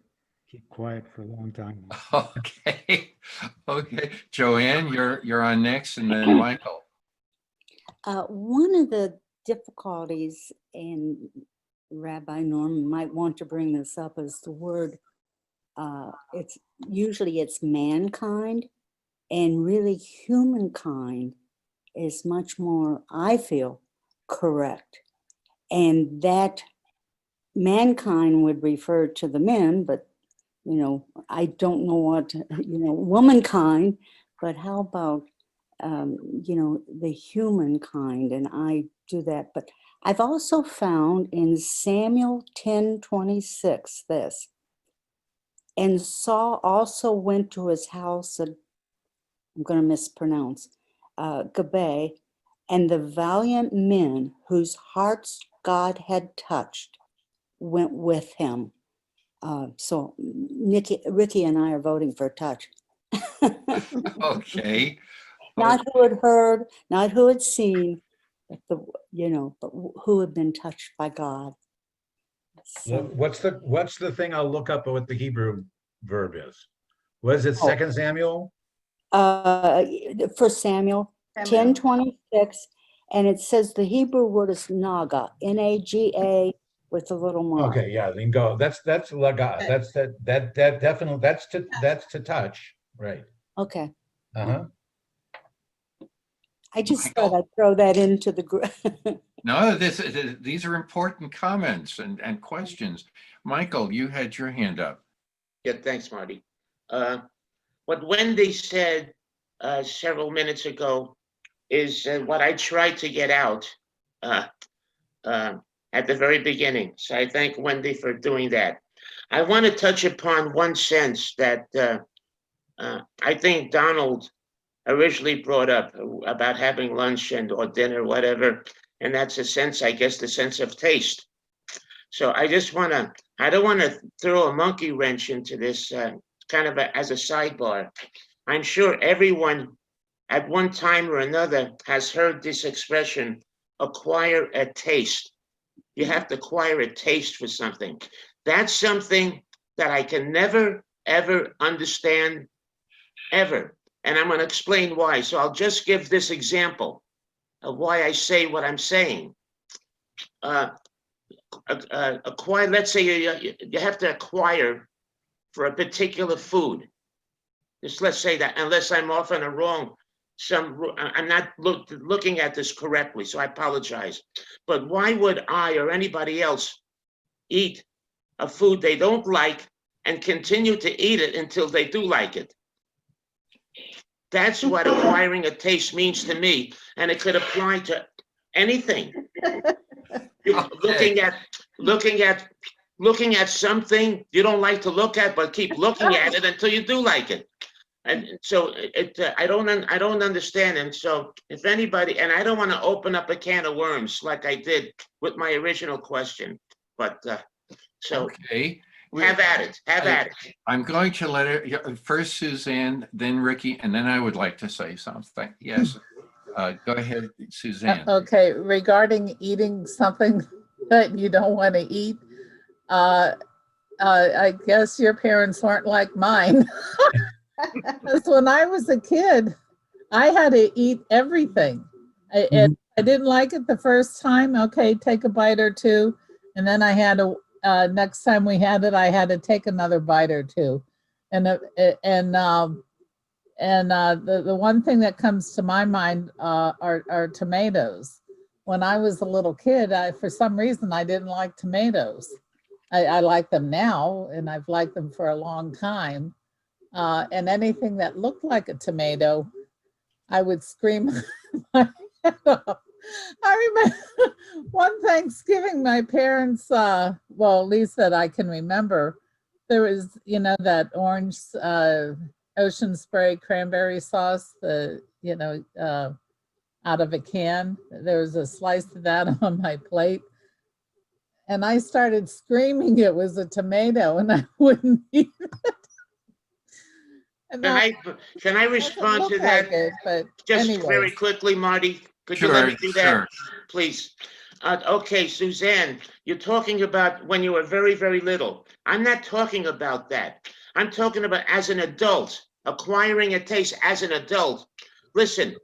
Speaker 6: keep quiet for a long time.
Speaker 3: Okay. Joanne, you're on next, and then Michael.
Speaker 8: One of the difficulties, and Rabbi Norman might want to bring this up, is the word, it's mankind, and really humankind is much more, I feel, correct. And that mankind would refer to the men, but I don't know what, womankind, but how about, the humankind, and I do that. But I've also found in Samuel 10:26 this: And Saul also went to his house at, I'm going to mispronounce, Gibeah, and the valiant men whose hearts God had touched went with him. So Ricki and I are voting for touch.
Speaker 3: Okay.
Speaker 8: Not who had heard, not who had seen, but but who had been touched by God. So,
Speaker 2: What's the thing I'll look up what the Hebrew verb is? Was it 2 Samuel?
Speaker 8: 1 Samuel
Speaker 12: Samuel.
Speaker 8: 10:26, and it says the Hebrew word is naga, N-A-G-A with a little mark.
Speaker 2: Okay, yeah, then go. That's laga. That's that definitely that's to touch, right?
Speaker 8: Okay.
Speaker 2: Uh-huh.
Speaker 8: I just thought I'd throw that into the group.
Speaker 3: No, these are important comments and questions. Michael, you had your hand up.
Speaker 11: Yeah, thanks, Marty. What Wendy said several minutes ago is what I tried to get out at the very beginning. So I thank Wendy for doing that. I want to touch upon one sense that I think Donald originally brought up about having lunch or dinner, whatever. And that's a sense, I guess, the sense of taste. So I don't want to throw a monkey wrench into this kind of as a sidebar. I'm sure everyone at one time or another has heard this expression, acquire a taste. You have to acquire a taste for something. That's something that I can never, ever understand, ever. And I'm going to explain why. So I'll just give this example of why I say what I'm saying. Acquire, let's say you have to acquire for a particular food. Just let's say that, unless I'm off on a wrong, I'm not looking at this correctly, so I apologize. But why would I or anybody else eat a food they don't like and continue to eat it until they do like it? That's what acquiring a taste means to me, and it could apply to anything.
Speaker 3: Okay.
Speaker 11: Looking at something you don't like to look at, but keep looking at it until you do like it. And so I don't understand. And so if anybody, and I don't want to open up a can of worms like I did with my original question, but so
Speaker 3: Okay.
Speaker 11: have at it. Have at it.
Speaker 3: I'm going to let it first Suzanne, then Ricki, and then I would like to say something. Yes. Go ahead, Suzanne.
Speaker 10: Okay, regarding eating something that you don't want to eat, I guess your parents weren't like mine. Because when I was a kid, I had to eat everything. And I didn't like it the first time. Okay, take a bite or two. And then I had to, next time we had it, I had to take another bite or two. And the one thing that comes to my mind are tomatoes. When I was a little kid, for some reason, I didn't like tomatoes. I like them now, and I've liked them for a long time. And anything that looked like a tomato, I would scream my head off. I remember one Thanksgiving, my parents, well, at least that I can remember, there was, that orange Ocean Spray cranberry sauce, out of a can. There was a slice of that on my plate. And I started screaming it was a tomato, and I wouldn't eat it.
Speaker 11: Can I respond to that?
Speaker 10: Like it, but
Speaker 11: just
Speaker 10: anyways.
Speaker 11: very quickly, Marty, could you let me do that, please? Okay, Suzanne, you're talking about when you were very, very little. I'm not talking about that. I'm talking about as an adult, acquiring a taste as an adult. Listen,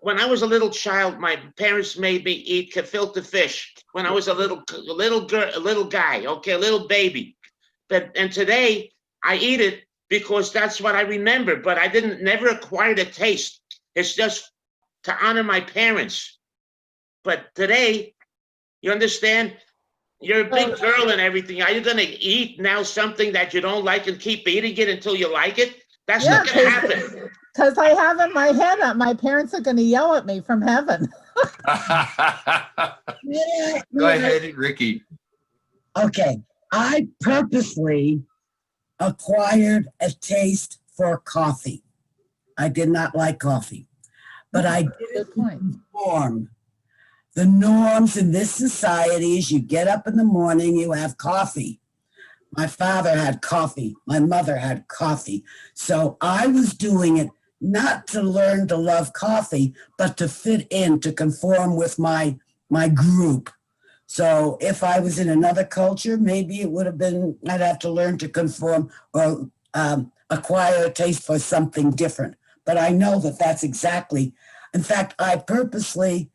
Speaker 11: when I was a little child, my parents made me eat gefilte fish when I was a little guy, okay, a little baby. And today I eat it because that's what I remember, but I never acquired a taste. It's just to honor my parents. But today, you understand? You're a big girl and everything. Are you going to eat now something that you don't like and keep eating it until you like it? That's not going to happen.
Speaker 10: Because I have in my head, my parents are going to yell at me from heaven.
Speaker 3: Go ahead, Ricki.
Speaker 7: Okay, I purposely acquired a taste for coffee. I did not like coffee, but I did it
Speaker 10: Good point.
Speaker 7: conform. The norms in this society is you get up in the morning, you have coffee. My father had coffee. My mother had coffee. So I was doing it not to learn to love coffee, but to fit in, to conform with my group. So if I was in another culture, maybe it would have been, I'd have to learn to conform or acquire a taste for something different. But I know that that's exactly, in fact, I purposely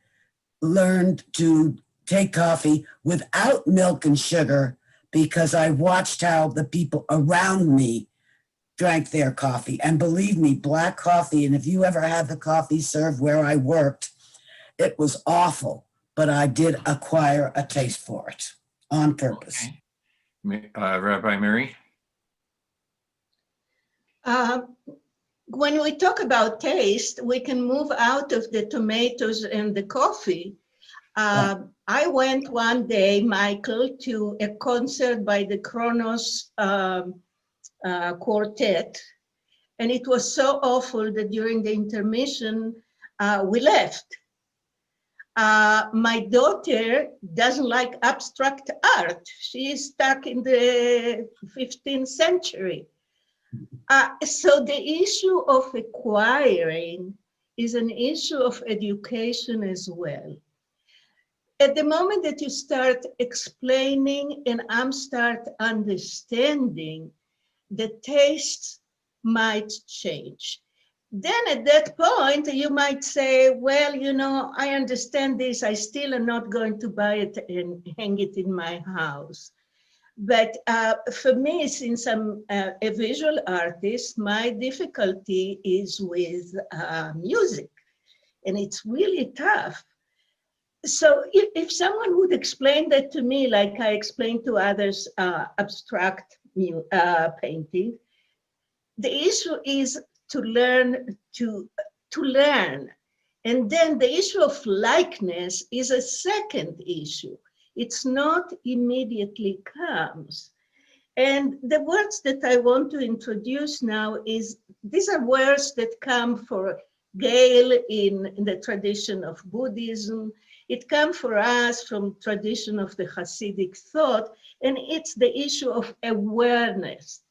Speaker 7: learned to take coffee without milk and sugar because I watched how the people around me drank their coffee. And believe me, black coffee, and if you ever had the coffee served where I worked, it was awful, but I did acquire a taste for it on purpose.
Speaker 3: Okay. Rabbi Miri?
Speaker 12: When we talk about taste, we can move out of the tomatoes and the coffee. I went one day, Michael, to a concert by the Kronos Quartet, and it was so awful that during the intermission, we left. My daughter doesn't like abstract art. She is stuck in the 15th century. So the issue of acquiring is an issue of education as well. At the moment that you start explaining and I'm start understanding, the tastes might change. Then at that point, you might say, well, you know, I understand this. I still am not going to buy it and hang it in my house. But for me, since I'm a visual artist, my difficulty is with music, and it's really tough. So if someone would explain that to me, like I explained to others, abstract painting, the issue is to learn to learn. And then the issue of likeness is a second issue. It's not immediately comes. And the words that I want to introduce now these are words that come for Gail in the tradition of Buddhism. It comes for us from tradition of the Hasidic thought, and it's the issue of awareness.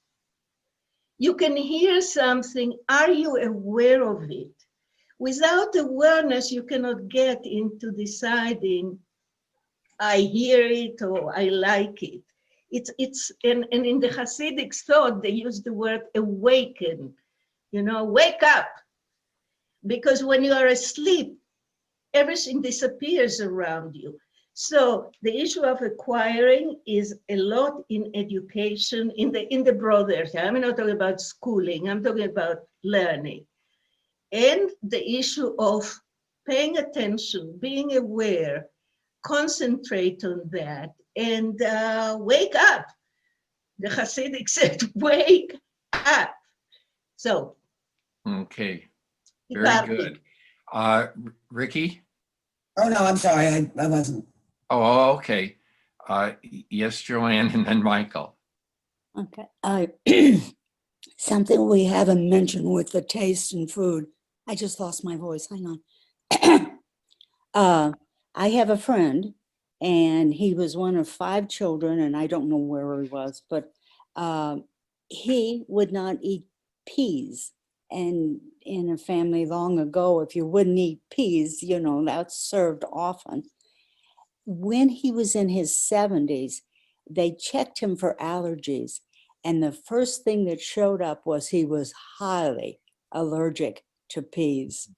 Speaker 12: You can hear something, are you aware of it? Without awareness, you cannot get into deciding, I hear it or I like it. And in the Hasidic thought, they use the word awaken, you know, wake up. Because when you are asleep, everything disappears around you. So the issue of acquiring is a lot in education, in the broader term. I'm not talking about schooling, I'm talking about learning. And the issue of paying attention, being aware, concentrate on that, and wake up. The Hasidic said, wake up. So.
Speaker 3: Okay, very good. Ricki?
Speaker 7: Oh, no, I'm sorry, I wasn't.
Speaker 3: Oh, okay. Yes, Joanne, and then Michael.
Speaker 8: Okay. Something we haven't mentioned with the taste in food. I just lost my voice. Hang on. I have a friend, and he was one of 5 children, and I don't know where he was, but he would not eat peas. And in a family long ago, if you wouldn't eat peas, you know, that's served often. When he was in his 70s, they checked him for allergies. And the first thing that showed up was he was highly allergic to peas.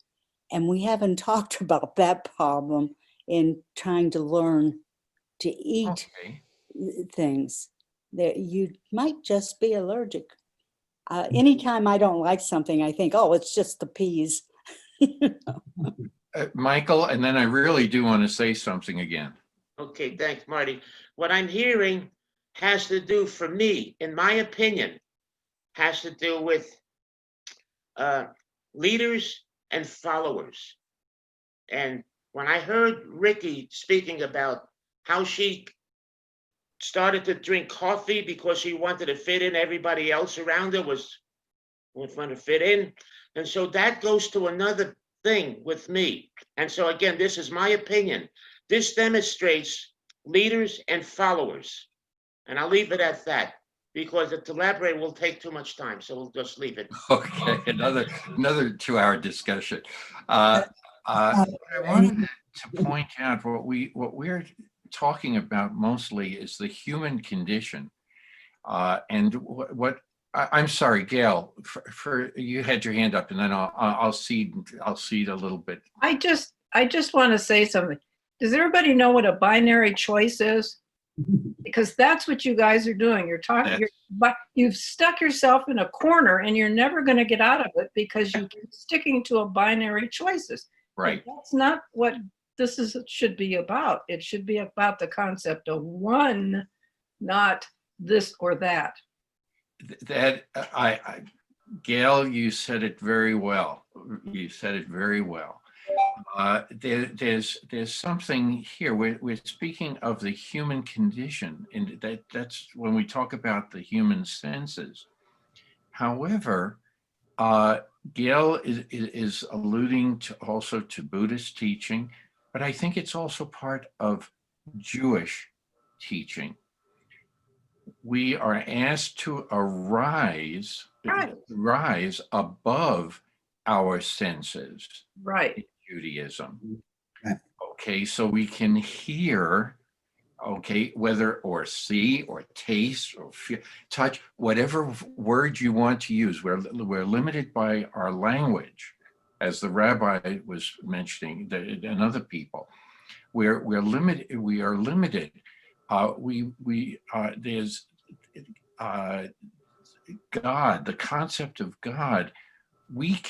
Speaker 8: And we haven't talked about that problem in trying to learn to eat things. That you might just be allergic. Anytime I don't like something, I think, oh, it's just the peas.
Speaker 3: Michael, and then I really do want to say something again.
Speaker 11: Okay, thanks, Marty. What I'm hearing has to do, for me, in my opinion, has to do with leaders and followers. And when I heard Ricki speaking about how she started to drink coffee because she wanted to fit in. Everybody else around her was trying to fit in. And so that goes to another thing with me. And so again, this is my opinion. This demonstrates leaders and followers. And I'll leave it at that, because to elaborate will take too much time. So we'll just leave it.
Speaker 3: Okay, another 2-hour discussion. I wanted to point out what we're talking about mostly is the human condition, and what I'm sorry, Gail, for you had your hand up, and then I'll cede a little bit.
Speaker 5: I just want to say something. Does everybody know what a binary choice is? Because that's what you guys are doing. You're talking, but you've stuck yourself in a corner and you're never going to get out of it because you keep sticking to a binary choices.
Speaker 3: Right.
Speaker 5: And that's not what should be about. It should be about the concept of one, not this or that.
Speaker 3: That Gail, you said it very well. You said it very well. There's something here. We're speaking of the human condition, and that's when we talk about the human senses. However, Gail is alluding also to Buddhist teaching, but I think it's also part of Jewish teaching. We are asked to rise above our senses.
Speaker 5: Right.
Speaker 3: Judaism. Okay, so we can hear, okay, whether or see or taste or feel, touch, whatever word you want to use. We're limited by our language, as the rabbi was mentioning, and other people. We're limited. We are limited. There's God, the concept of God. We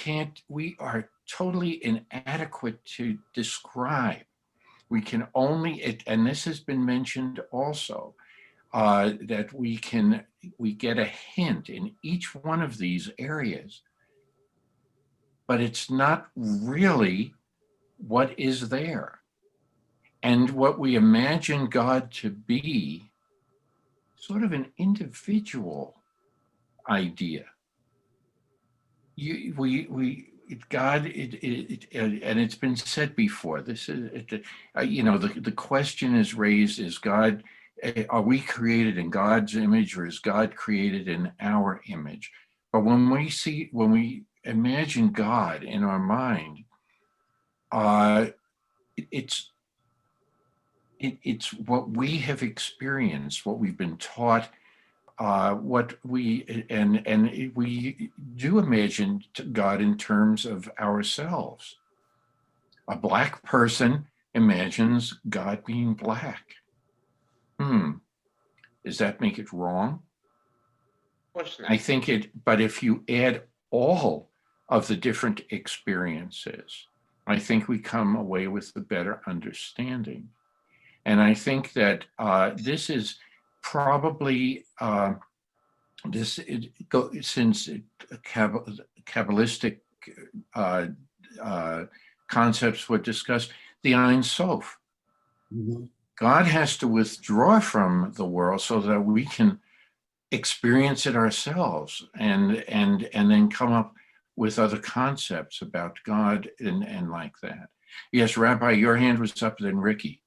Speaker 3: are totally inadequate to describe. We can only, and this has been mentioned also, that we get a hint in each one of these areas, but it's not really what is there. And what we imagine God to be, sort of an individual idea. God, and it's been said before. This is, the question is raised: is God? Are we created in God's image, or is God created in our image? But when we imagine God in our mind, it's what we have experienced, what we've been taught. What we do imagine God in terms of ourselves. A black person imagines God being black. Does that make it wrong?
Speaker 11: Of course not.
Speaker 3: I think but if you add all of the different experiences, I think we come away with a better understanding. And I think that this is probably since Kabbalistic concepts were discussed, the Ein Sof. Mm-hmm. God has to withdraw from the world so that we can experience it ourselves, and then come up with other concepts about God and like that. Yes, Rabbi, your hand was up, then Ricki.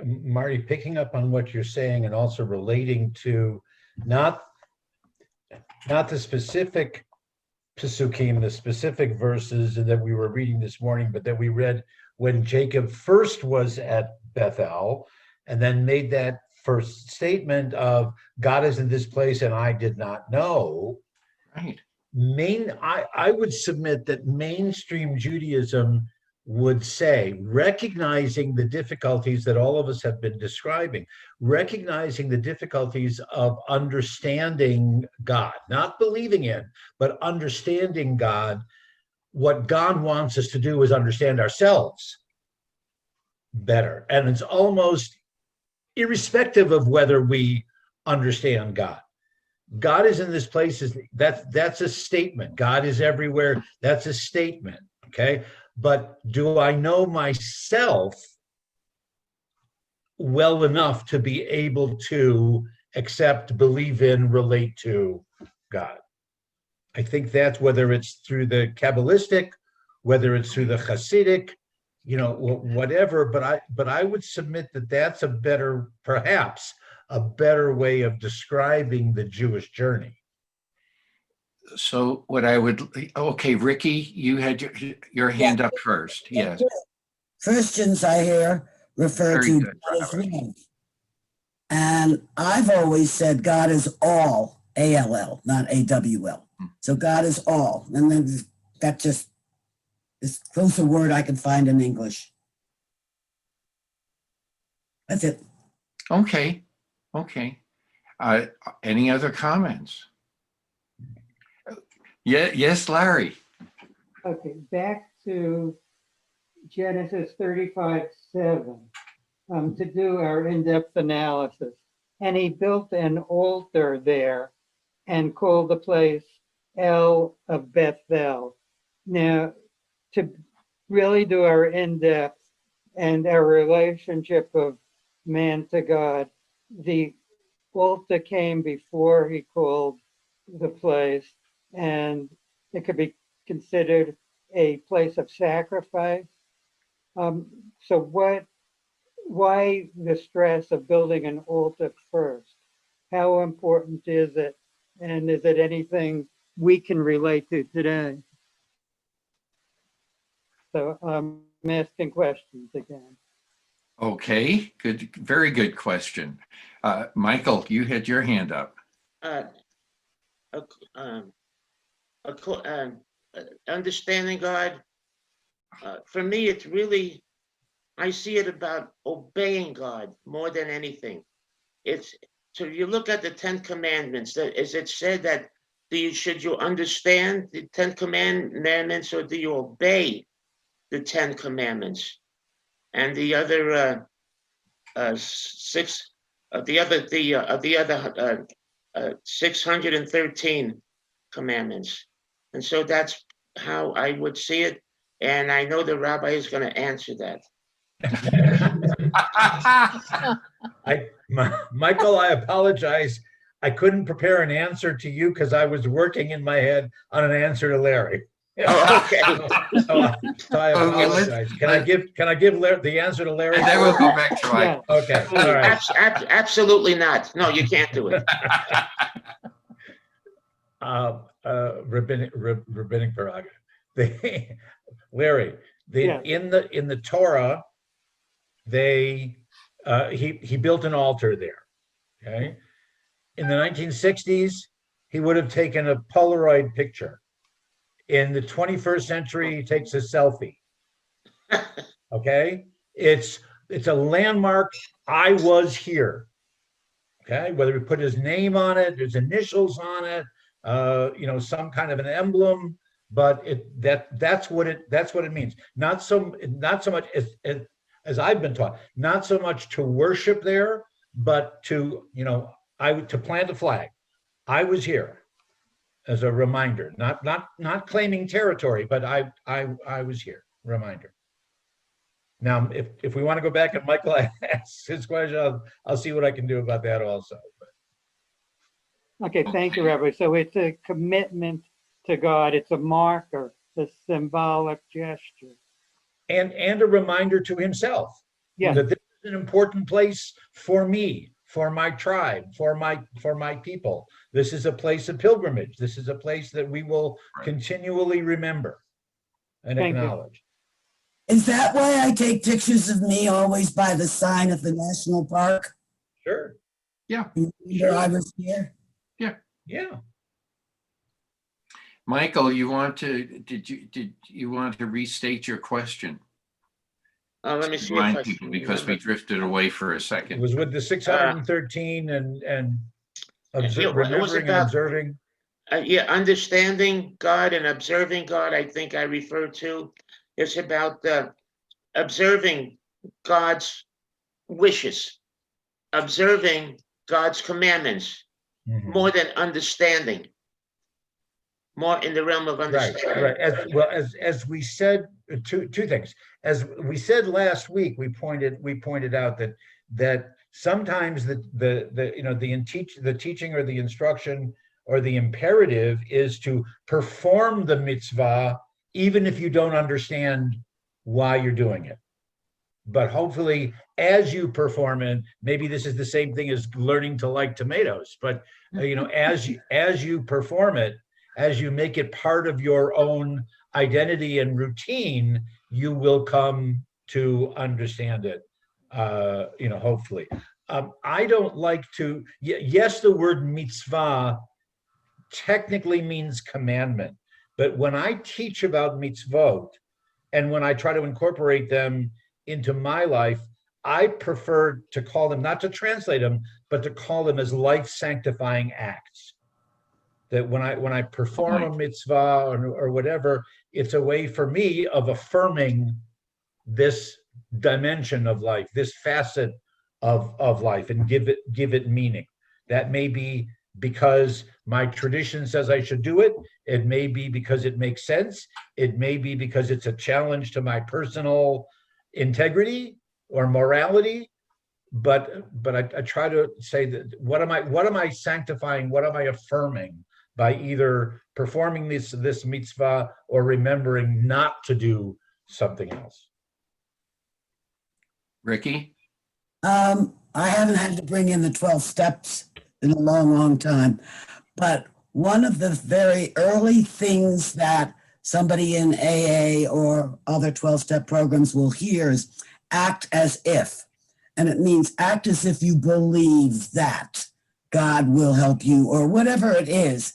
Speaker 2: Marty, picking up on what you're saying and also relating to not the specific Pesukim, the specific verses that we were reading this morning, but that we read when Jacob first was at Bethel and then made that first statement of God is in this place and I did not know.
Speaker 3: Right.
Speaker 2: I would submit that mainstream Judaism would say, recognizing the difficulties that all of us have been describing, recognizing the difficulties of understanding God, not believing in, but understanding God. What God wants us to do is understand ourselves better. And it's almost irrespective of whether we understand God. God is in this place. That's a statement. God is everywhere. That's a statement. Okay. But do I know myself well enough to be able to accept, believe in, relate to God. I think that's whether it's through the Kabbalistic, whether it's through the Hasidic, whatever. But I would submit that that's perhaps a better way of describing the Jewish journey.
Speaker 3: So what I would, okay, Ricki, you had your hand up first. Yes.
Speaker 7: Christians, I hear, refer
Speaker 3: Very
Speaker 7: to
Speaker 3: good,
Speaker 7: God as
Speaker 3: Robert.
Speaker 7: love. And I've always said God is all, A-L-L, not A-W-L. So God is all. And then that just is the closest word I can find in English. That's it.
Speaker 3: Okay. Any other comments? Yes, Larry.
Speaker 4: Okay, back to Genesis 35:7 to do our in-depth analysis. And he built an altar there and called the place El of Bethel. Now, to really do our in-depth and our relationship of man to God, the altar came before he called the place, and it could be considered a place of sacrifice. So why the stress of building an altar first? How important is it? And is it anything we can relate to today? So I'm asking questions again.
Speaker 3: Okay, good, very good question. Michael, you had your hand up.
Speaker 11: Understanding God, for me, it's really, I see it about obeying God more than anything. So you look at the 10 Commandments, is it said that should you understand the 10 Commandments, or do you obey the 10 Commandments? And the other 613 commandments. And so that's how I would see it. And I know the rabbi is going to answer that.
Speaker 2: Michael, I apologize. I couldn't prepare an answer to you because I was working in my head on an answer to Larry.
Speaker 11: Oh, okay.
Speaker 2: So I apologize. Can I give the answer to Larry?
Speaker 3: And then we'll go back to Mike.
Speaker 2: Okay. All right.
Speaker 11: Absolutely not. No, you can't do it.
Speaker 2: Rabbinic prerogative. Larry, in the Torah, he built an altar there. Okay. In the 1960s, he would have taken a Polaroid picture. In the 21st century, he takes a selfie. Okay, it's a landmark. I was here. Okay, whether he put his name on it, his initials on it, some kind of an emblem, but that's what it means. Not so much as I've been taught. Not so much to worship there, but to plant a flag. I was here. As a reminder, not claiming territory, but I was here. Reminder. Now, if we want to go back and Michael asks his question, I'll see what I can do about that also.
Speaker 4: Okay, thank you, Rabbi. So it's a commitment to God. It's a marker, a symbolic gesture,
Speaker 2: and a reminder to himself that this is an important place for me, for my tribe, for my people. This is a place of pilgrimage. This is a place that we will continually remember and acknowledge.
Speaker 7: Is that why I take pictures of me always by the sign of the national park?
Speaker 2: Sure.
Speaker 3: Yeah.
Speaker 7: Sure. I was here.
Speaker 2: Yeah.
Speaker 3: Michael, did you want to restate your question?
Speaker 11: Let me see if I can
Speaker 3: because we drifted away for a second.
Speaker 2: It was with the 613 and remembering and observing.
Speaker 11: Understanding God and observing God, I think I referred to. It's about observing God's wishes, observing God's commandments, more than understanding, more in the realm of understanding.
Speaker 2: Right. As we said, two things. As we said last week, we pointed out that that sometimes the teaching or the instruction or the imperative is to perform the mitzvah, even if you don't understand why you're doing it. But hopefully, as you perform it, maybe this is the same thing as learning to like tomatoes, but as you perform it, as you make it part of your own identity and routine, you will come to understand it, hopefully. I don't like to, yes, the word mitzvah technically means commandment, but when I teach about mitzvot and when I try to incorporate them into my life, I prefer to call them, not to translate them, but to call them as life sanctifying acts. That when I perform a mitzvah or whatever, it's a way for me of affirming this dimension of life, this facet of life, and give it meaning. That may be because my tradition says I should do it. It may be because it makes sense. It may be because it's a challenge to my personal integrity or morality. But I try to say that what am I sanctifying? What am I affirming by either performing this mitzvah or remembering not to do something else?
Speaker 3: Ricki?
Speaker 7: I haven't had to bring in the 12 steps in a long, long time. But one of the very early things that somebody in AA or other 12-step programs will hear is act as if. And it means act as if you believe that God will help you or whatever it is.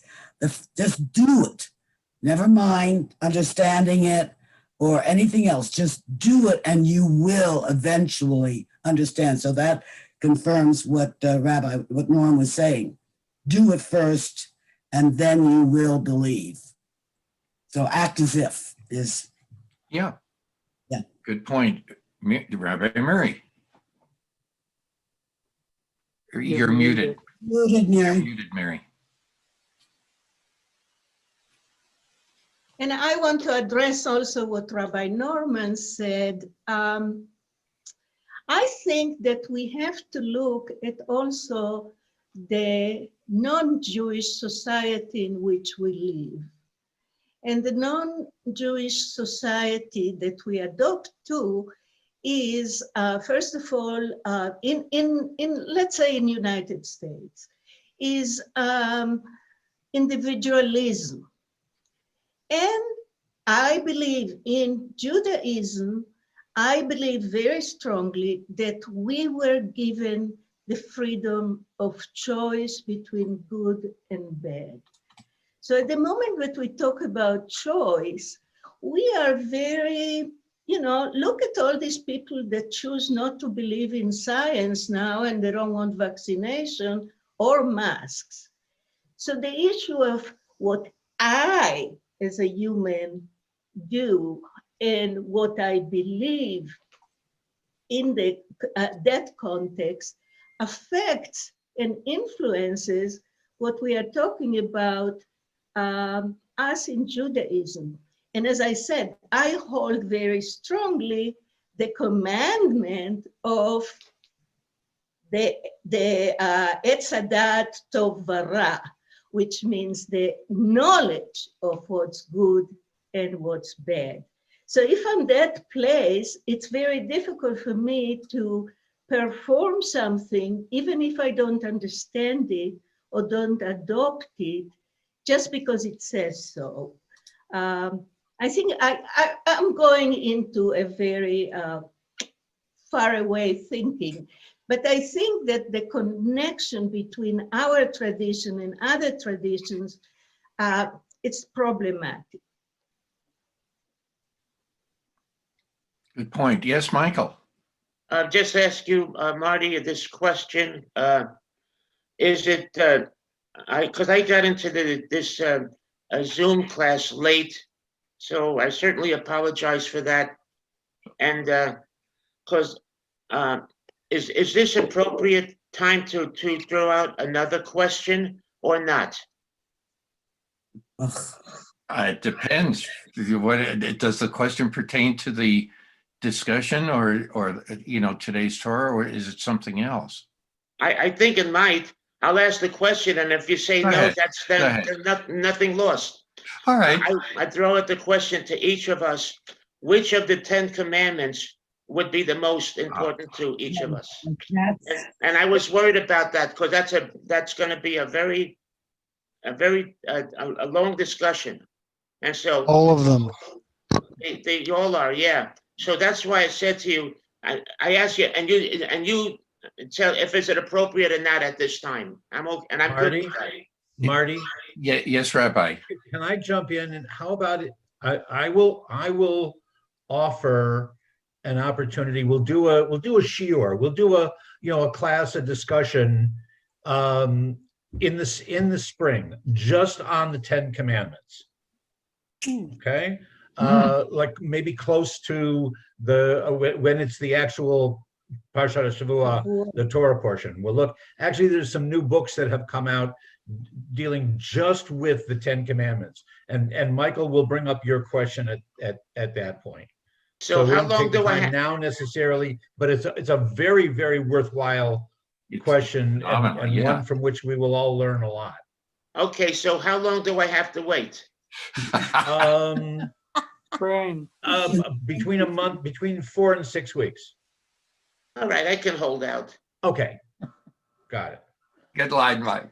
Speaker 7: Just do it. Never mind understanding it or anything else. Just do it and you will eventually understand. So that confirms what what Norm was saying. Do it first and then you will believe. So act as if is.
Speaker 3: Yeah.
Speaker 7: Yeah.
Speaker 3: Good point. Rabbi Miri. You're muted.
Speaker 7: Muted, Miri.
Speaker 3: You're muted, Miri.
Speaker 9: And I want to address also what Rabbi Norman said. I think that we have to look at also the non-Jewish society in which we live. And the non-Jewish society that we adopt to is, first of all, in let's say in United States, is individualism. And I believe in Judaism, I believe very strongly that we were given the freedom of choice between good and bad. So at the moment that we talk about choice, we are very, look at all these people that choose not to believe in science now and they don't want vaccination or masks. So the issue of what I, as a human, do and what I believe in that context affects and influences what we are talking about us in Judaism. And as I said, I hold very strongly the commandment of the Etz Hadat Tov Vara, which means the knowledge of what's good and what's bad. So if I'm that place, it's very difficult for me to perform something, even if I don't understand it or don't adopt it, just because it says so. I think I'm going into a very far away thinking, but I think that the connection between our tradition and other traditions, it's problematic.
Speaker 3: Good point. Yes, Michael.
Speaker 11: I'll just ask you, Marty, this question. Is it, because I got into this Zoom class late, so I certainly apologize for that. And because is this appropriate time to throw out another question or not?
Speaker 3: It depends. Does the question pertain to the discussion or today's Torah, or is it something else?
Speaker 11: I think it might. I'll ask the question, and if you say
Speaker 3: Go
Speaker 11: no,
Speaker 3: ahead.
Speaker 11: that's
Speaker 3: Go
Speaker 11: then
Speaker 3: ahead.
Speaker 11: nothing lost.
Speaker 3: All right.
Speaker 11: I throw out the question to each of us: which of the 10 commandments would be the most important to each of us? And I was worried about that because that's going to be a very long discussion, and so
Speaker 1: All of them.
Speaker 11: they all are, yeah. So that's why I said to you, I asked you, and you tell if it's appropriate or not at this time. I'm okay, and I'm good with that.
Speaker 2: Marty,
Speaker 3: Yeah, yes, Rabbi.
Speaker 2: can I jump in? And how about it? I will offer an opportunity. We'll do a shiur. We'll do a class, a discussion in the spring, just on the 10 Commandments. Okay. Like maybe close to when it's the actual Parshat Shavua, the Torah portion. We'll look. Actually, there's some new books that have come out dealing just with the 10 Commandments, and Michael will bring up your question at that point.
Speaker 11: So
Speaker 2: we
Speaker 11: how
Speaker 2: don't
Speaker 11: long
Speaker 2: take the
Speaker 11: do I
Speaker 2: time
Speaker 11: have?
Speaker 2: now necessarily, but it's a very, very worthwhile question, and
Speaker 3: yeah.
Speaker 2: one from which we will all learn a lot.
Speaker 11: Okay, so how long do I have to wait?
Speaker 4: Brian.
Speaker 2: Between 4 and 6 weeks.
Speaker 11: All right, I can hold out.
Speaker 2: Okay, got it.
Speaker 3: Good line, Mike.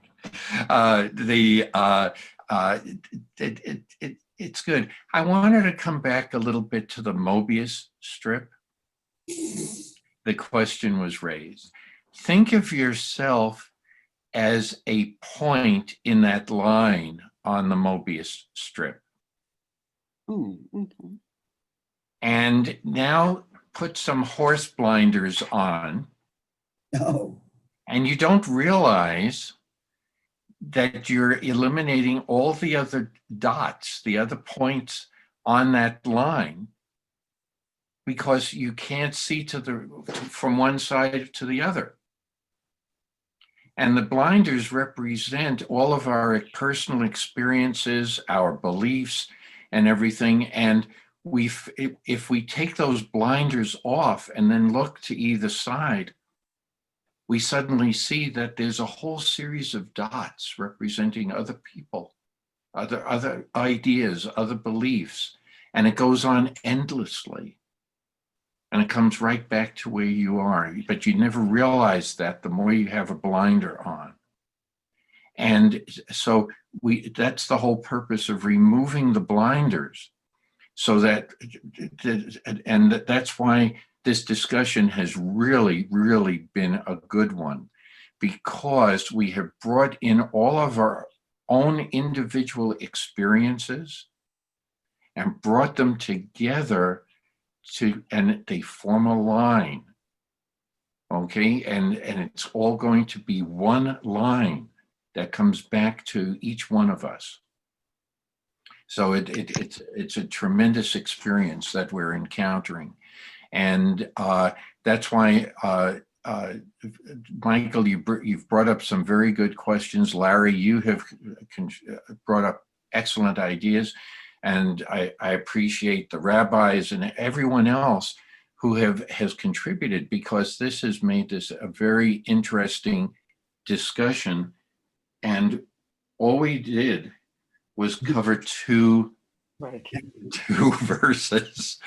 Speaker 3: It's good. I wanted to come back a little bit to the Mobius strip. The question was raised. Think of yourself as a point in that line on the Mobius strip.
Speaker 8: Okay.
Speaker 3: And now put some horse blinders on.
Speaker 7: No.
Speaker 3: And you don't realize that you're eliminating all the other dots, the other points on that line, because you can't see from one side to the other. And the blinders represent all of our personal experiences, our beliefs, and everything. And if we take those blinders off and then look to either side, we suddenly see that there's a whole series of dots representing other people, other ideas, other beliefs, and it goes on endlessly. And it comes right back to where you are, but you never realize that the more you have a blinder on. And so that's the whole purpose of removing the blinders, so that's why this discussion has really, really been a good one, because we have brought in all of our own individual experiences and brought them together and they form a line. Okay, and it's all going to be one line that comes back to each one of us. So it's a tremendous experience that we're encountering. And that's why, Michael, you've brought up some very good questions. Larry, you have brought up excellent ideas. And I appreciate the rabbis and everyone else who has contributed, because this has made this a very interesting discussion. And all we did was cover two verses,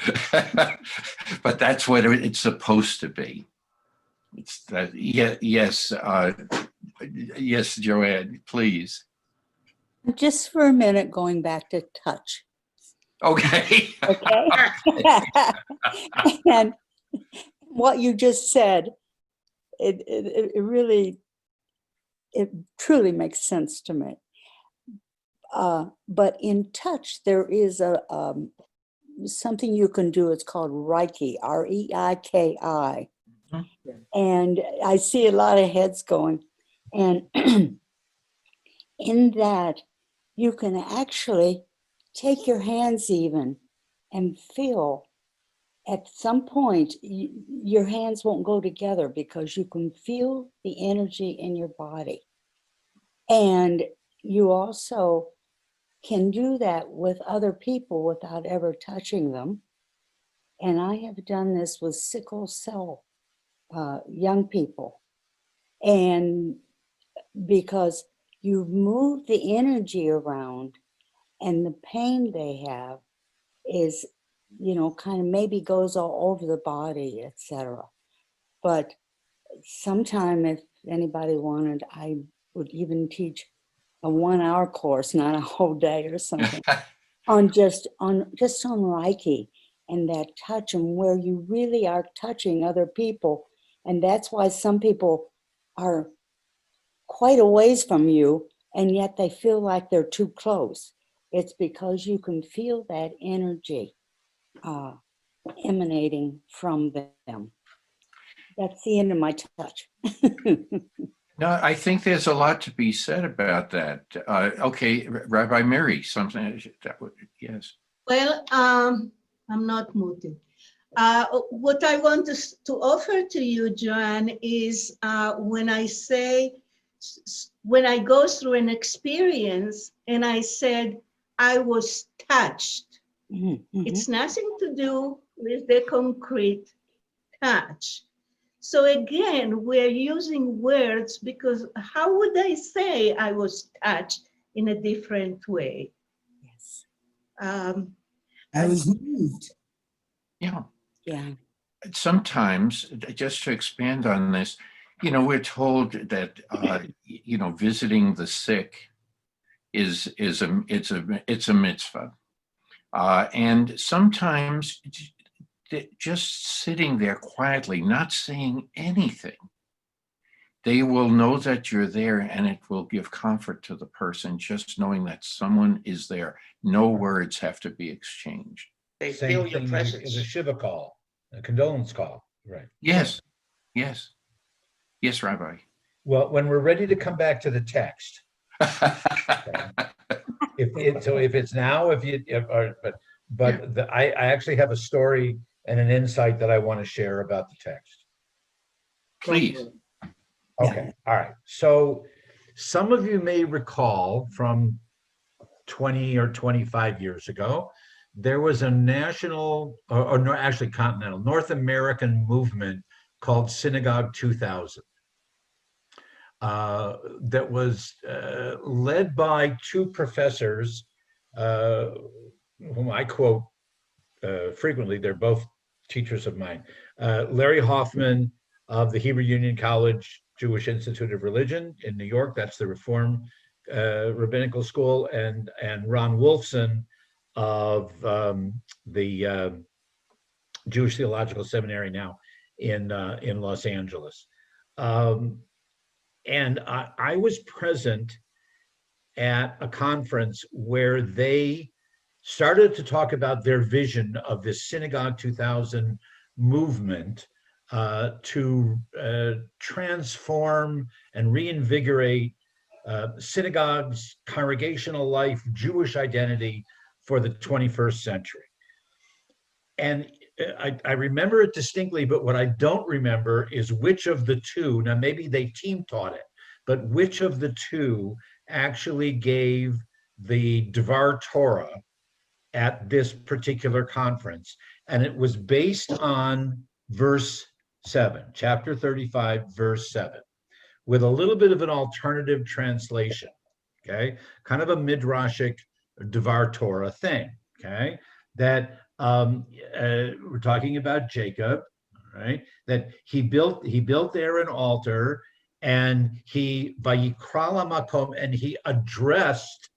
Speaker 3: but that's what it's supposed to be. It's that. Yes, Joanne, please.
Speaker 8: Just for a minute, going back to touch.
Speaker 3: Okay.
Speaker 8: Okay. And what you just said, it truly makes sense to me. But in touch, there is something you can do. It's called Ricki, R-E-I-K-I. And I see a lot of heads going. And in that, you can actually take your hands even and feel. At some point, your hands won't go together because you can feel the energy in your body. And you also can do that with other people without ever touching them. And I have done this with sickle cell young people. And because you move the energy around and the pain they have is, you know, kind of maybe goes all over the body, etc. But sometime if anybody wanted, I would even teach a 1-hour course, not a whole day or something, on Reiki and that touch and where you really are touching other people. And that's why some people are quite a ways from you and yet they feel like they're too close. It's because you can feel that energy emanating from them. That's the end of my touch.
Speaker 3: No, I think there's a lot to be said about that. Okay, Rabbi Miri, something that would, yes.
Speaker 9: Well, I'm not muted. What I want to offer to you, Joanne, is when I go through an experience and I said, I was touched.
Speaker 8: Mm-hmm.
Speaker 9: It's nothing to do with the concrete touch. So again, we're using words because how would I say I was touched in a different way?
Speaker 8: Yes.
Speaker 7: I was moved.
Speaker 3: Yeah.
Speaker 8: Yeah.
Speaker 3: Sometimes, just to expand on this, you know, we're told that you know, visiting the sick is a mitzvah, and sometimes just sitting there quietly, not saying anything, they will know that you're there, and it will give comfort to the person just knowing that someone is there. No words have to be exchanged.
Speaker 11: They
Speaker 2: Same
Speaker 11: feel your
Speaker 2: thing
Speaker 11: presence.
Speaker 2: as a Shiva call, a condolence call, right?
Speaker 3: Yes, yes, yes, Rabbi.
Speaker 2: Well, when we're ready to come back to the text, if it's now, I actually have a story and an insight that I want to share about the text.
Speaker 3: Please.
Speaker 2: Okay, all right. So some of you may recall from 20 or 25 years ago, there was a national, or no, actually continental, North American movement called Synagogue 2000. That was led by two professors whom I quote frequently. They're both teachers of mine. Larry Hoffman of the Hebrew Union College Jewish Institute of Religion in New York, that's the Reform Rabbinical School, and Ron Wolfson of the Jewish Theological Seminary now in Los Angeles. And I was present at a conference where they started to talk about their vision of this Synagogue 2000 movement to transform and reinvigorate synagogues, congregational life, Jewish identity for the 21st century. And I remember it distinctly, but what I don't remember is which of the two, now maybe they team taught it, but which of the two actually gave the Dvar Torah at this particular conference. And it was based on verse 7, chapter 35, verse 7, with a little bit of an alternative translation, okay? Kind of a midrashic Dvar Torah thing, okay? That we're talking about Jacob, right? That he built there an altar, and he vayikra makom, and he addressed.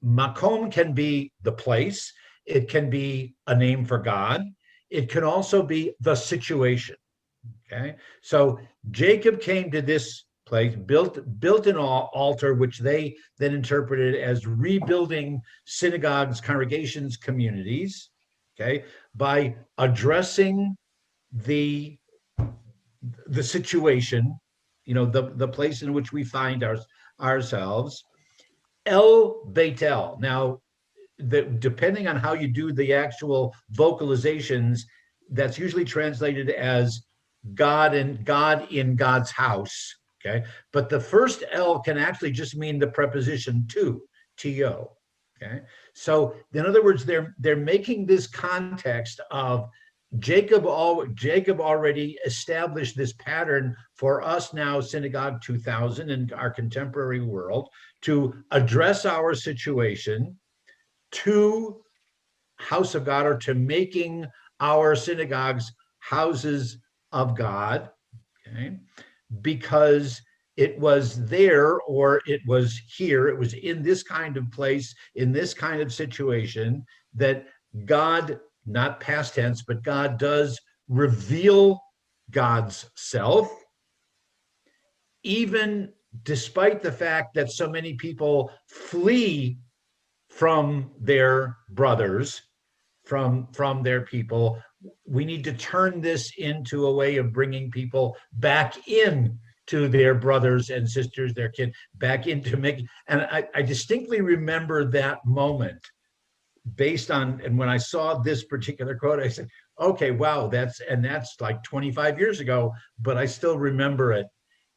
Speaker 2: Makom can be the place, it can be a name for God, it can also be the situation. Okay, so Jacob came to this place, built an altar, which they then interpreted as rebuilding synagogues, congregations, communities, okay, by addressing the situation, you know, the place in which we find ourselves. El Beitel. Now, depending on how you do the actual vocalizations, that's usually translated as God in God's house. Okay, but the first El can actually just mean the preposition to, to. Okay, so in other words, they're making this context of Jacob already established this pattern for us now, Synagogue 2000 in our contemporary world, to address our situation to house of God, or to making our synagogues houses of God, okay? Because it was there, or it was here, it was in this kind of place, in this kind of situation, that God, not past tense, but God does reveal God's self, even despite the fact that so many people flee from their brothers, from their people. We need to turn this into a way of bringing people back in to their brothers and sisters, their kids, back into making. And I distinctly remember that moment based on, and when I saw this particular quote, I said, okay, wow, that's like 25 years ago, but I still remember it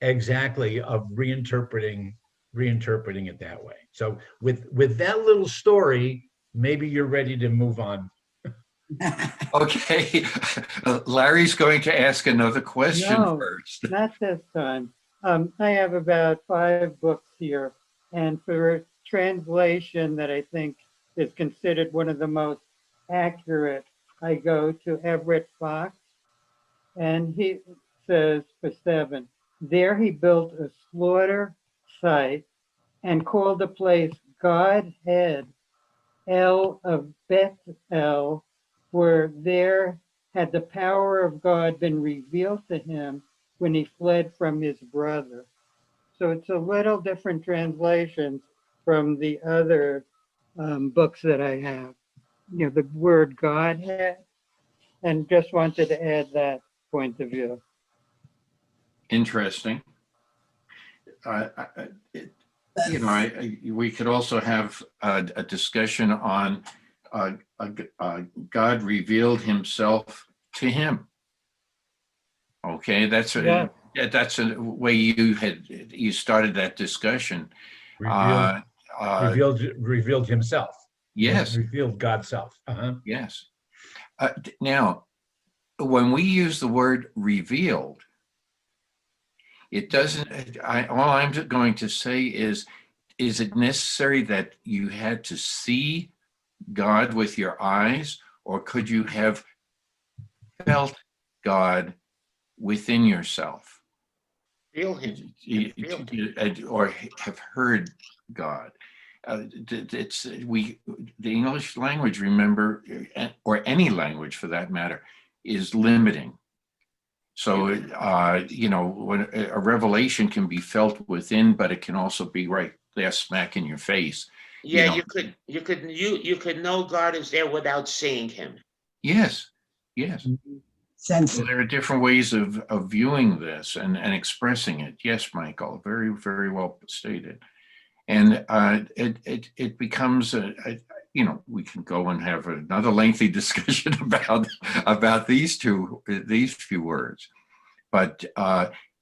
Speaker 2: exactly, of reinterpreting it that way. So with that little story, maybe you're ready to move on.
Speaker 3: Okay, Larry's going to ask another question
Speaker 4: No,
Speaker 3: first.
Speaker 4: not this time. I have about 5 books here, and for translation that I think is considered one of the most accurate, I go to Everett Fox, and he says for 7, there he built a slaughter site and called the place Godhead El of Bethel, where there had the power of God been revealed to him when he fled from his brother. So it's a little different translation from the other books that I have. You know, the word Godhead, and just wanted to add that point of view.
Speaker 3: Interesting. We could also have a discussion on God revealed himself to him. Okay, that's a way you started that discussion.
Speaker 2: Revealed himself.
Speaker 3: Yes.
Speaker 2: Revealed God's self.
Speaker 3: Yes. Now, when we use the word revealed, it doesn't, all I'm going to say is it necessary that you had to see God with your eyes, or could you have felt God within yourself?
Speaker 11: Feel him.
Speaker 3: Or have heard God. The English language, remember, or any language for that matter, is limiting. So, when a revelation can be felt within, but it can also be right there, smack in your face.
Speaker 11: Yeah, you could know God is there without seeing him.
Speaker 3: Yes, yes. So there are different ways of viewing this and expressing it. Yes, Michael, very, very well stated. And it becomes we can go and have another lengthy discussion about these few words. But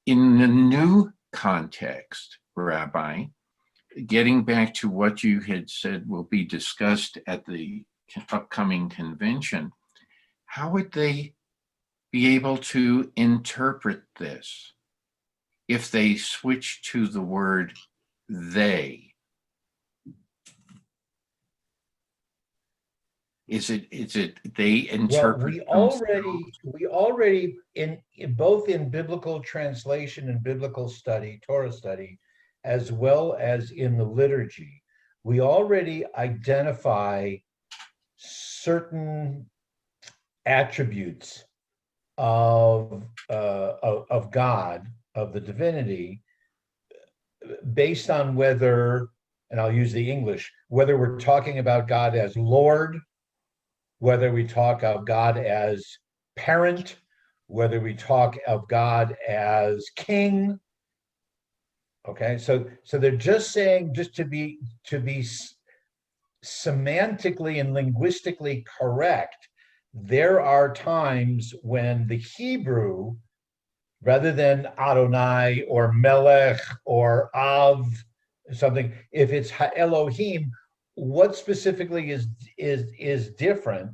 Speaker 3: in the new context, Rabbi, getting back to what you had said will be discussed at the upcoming convention, how would they be able to interpret this if they switch to the word they? Is it they interpret?
Speaker 2: Well, we already in both in biblical translation and biblical study, Torah study, as well as in the liturgy, we already identify certain attributes of God, of the divinity, based on whether, and I'll use the English, whether we're talking about God as Lord, whether we talk of God as parent, whether we talk of God as king. Okay, so they're just saying, just to be semantically and linguistically correct, there are times when the Hebrew, rather than Adonai or Melech or Av, something, if it's Elohim, what specifically is different,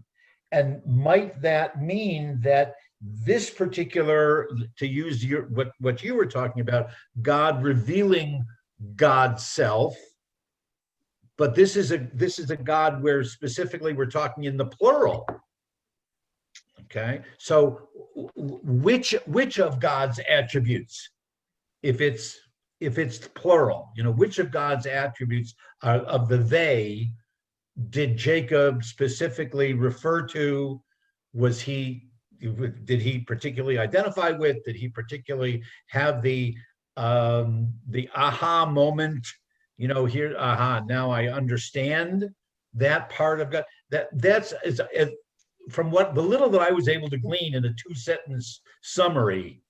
Speaker 2: and might that mean that this particular, to use what you were talking about, God revealing God's self, but this is a God where specifically we're talking in the plural. Okay, so which of God's attributes, if it's plural, which of God's attributes of the they did Jacob specifically refer to? Did he particularly identify with? Did he particularly have the aha moment? Here, aha, now I understand that part of God. That's from what the little that I was able to glean in a 2-sentence summary,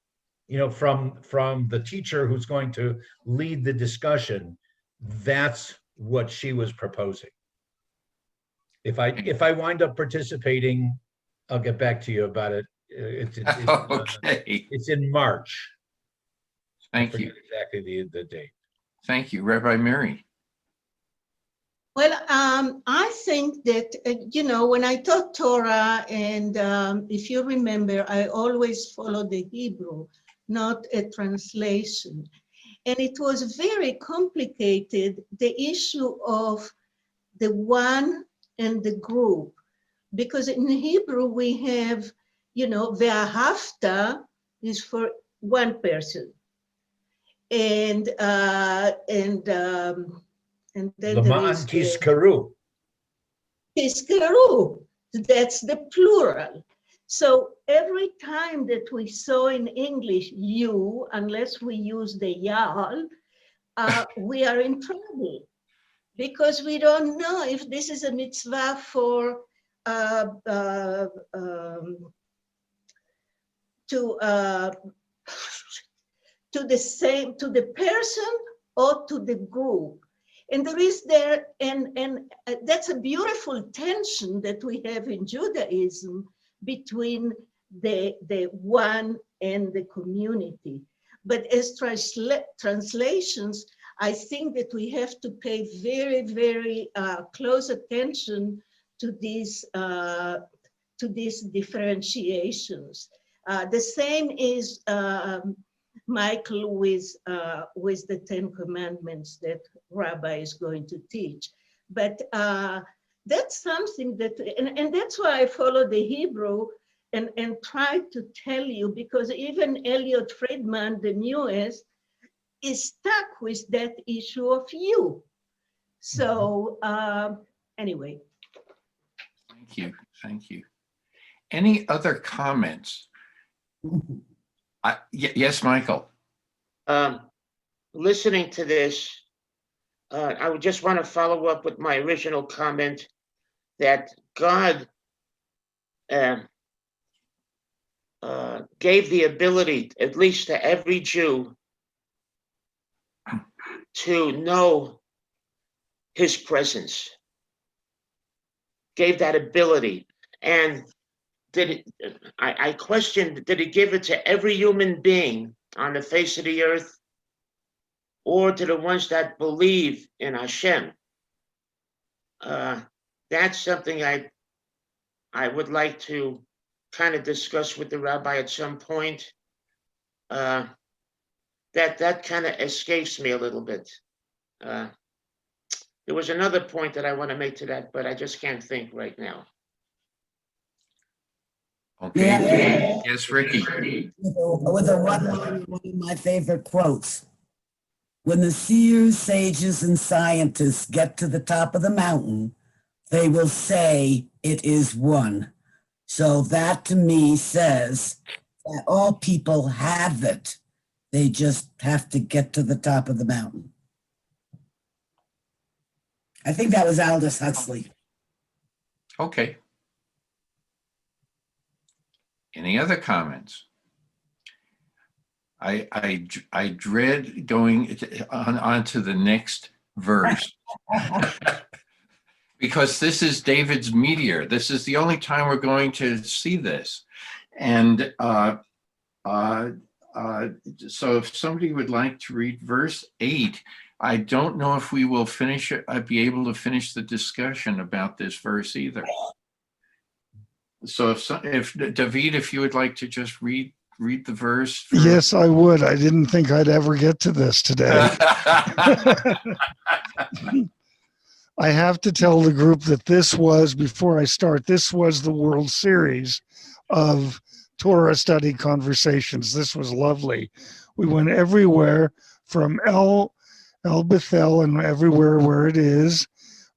Speaker 2: from the teacher who's going to lead the discussion. That's what she was proposing. If I wind up participating, I'll get back to you about it.
Speaker 3: Okay.
Speaker 2: It's in March.
Speaker 3: Thank you.
Speaker 2: Exactly the date.
Speaker 3: Thank you, Rabbi Miri.
Speaker 12: Well, I think that, when I taught Torah, and if you remember, I always followed the Hebrew, not a translation. And it was very complicated, the issue of the one and the group. Because in Hebrew, we have, ve'ahavta is for one person. And then there is
Speaker 2: Tizkaru.
Speaker 12: Tizkaru, that's the plural. So every time that we saw in English you, unless we use the yal, we are in trouble because we don't know if this is a mitzvah for to the person or to the group. And there is and that's a beautiful tension that we have in Judaism between the one and the community. But as translations, I think that we have to pay very, very close attention to these differentiations. The same is Michael with the 10 Commandments that Rabbi is going to teach. But that's something that, and that's why I follow the Hebrew and try to tell you, because even Elliot Friedman, the newest, is stuck with that issue of you. So anyway.
Speaker 3: Thank you. Any other comments? Yes, Michael.
Speaker 11: Listening to this, I would just want to follow up with my original comment that God gave the ability, at least to every Jew, to know his presence. Gave that ability. And I questioned, did he give it to every human being on the face of the earth, or to the ones that believe in Hashem? That's something I would like to kind of discuss with the rabbi at some point. That kind of escapes me a little bit. There was another point that I want to make to that, but I just can't think right now.
Speaker 3: Okay.
Speaker 7: Yeah.
Speaker 3: Yes, Ricki.
Speaker 7: With one of my favorite quotes. When the seers, sages, and scientists get to the top of the mountain, they will say it is one. So that to me says that all people have it. They just have to get to the top of the mountain. I think that was Aldous Huxley.
Speaker 3: Okay. Any other comments? I dread going on to the next verse because this is David's meteor. This is the only time we're going to see this. And so if somebody would like to read verse 8, I don't know if we will finish it. I'd be able to finish the discussion about this verse either. So if David, if you would like to just read the verse.
Speaker 1: Yes, I would. I didn't think I'd ever get to this today. I have to tell the group that this was, before I start, this was the World Series of Torah study conversations. This was lovely. We went everywhere from El Bethel and everywhere where it is,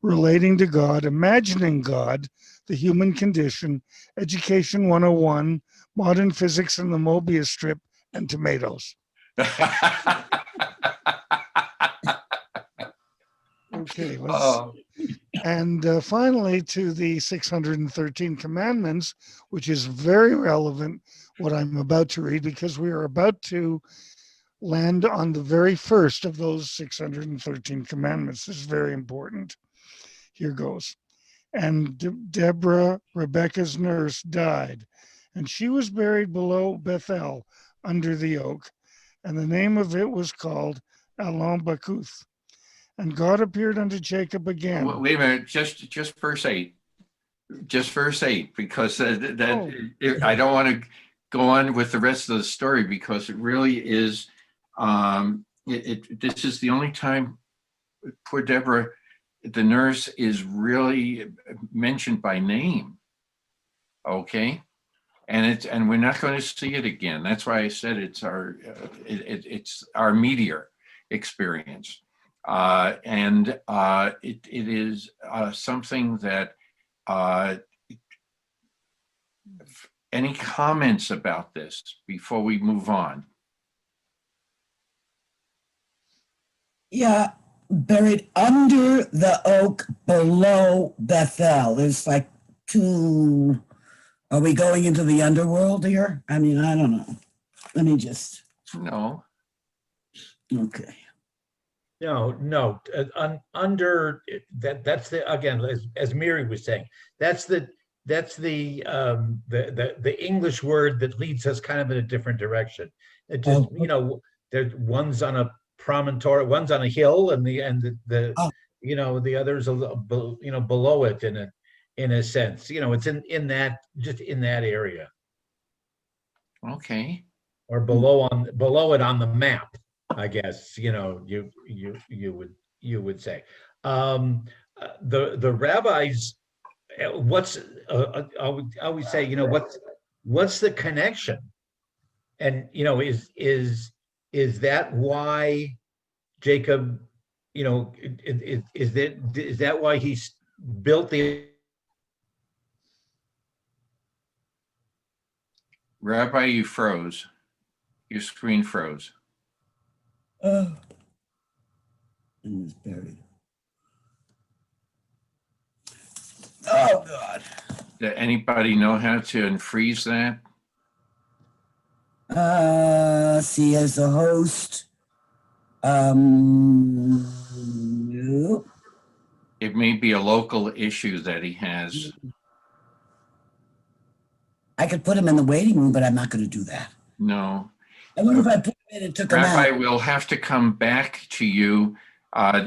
Speaker 1: relating to God, imagining God, the human condition, Education 101, modern physics and the Mobius strip, and tomatoes. Okay, and finally to the 613 commandments, which is very relevant, what I'm about to read, because we are about to land on the very first of those 613 commandments. This is very important. Here goes. And Deborah, Rebecca's nurse, died, and she was buried below Bethel under the oak, and the name of it was called Alon Bakuth. And God appeared unto Jacob again.
Speaker 3: Wait a minute, just verse 8. Just verse 8, because I don't want to go on with the rest of the story, because it really is, this is the only time poor Deborah, the nurse, is really mentioned by name. Okay. And we're not going to see it again. That's why I said it's our meteor experience. It is something that any comments about this before we move on?
Speaker 7: Yeah, buried under the oak below Bethel. There's like two. Are we going into the underworld here? I mean, I don't know. Let me just.
Speaker 3: No.
Speaker 7: Okay.
Speaker 2: No. Under that. That's the, again, as Miri was saying. That's the English word that leads us kind of in a different direction. It just there's one's on a promontory, one's on a hill, and the others below it in a sense. It's in that area.
Speaker 3: Okay.
Speaker 2: Or below it on the map, I guess, you would say. The rabbis, what's I always say, what's the connection? And is that why Jacob, is that why he built the
Speaker 3: Rabbi, you froze. Your screen froze.
Speaker 7: And it's buried. Oh God.
Speaker 3: Does anybody know how to unfreeze that?
Speaker 7: See, as a host. No.
Speaker 3: It may be a local issue that he has.
Speaker 7: I could put him in the waiting room, but I'm not going to do that.
Speaker 3: No.
Speaker 7: I wonder if I put him in and took him out.
Speaker 3: Rabbi, we'll have to come back to you.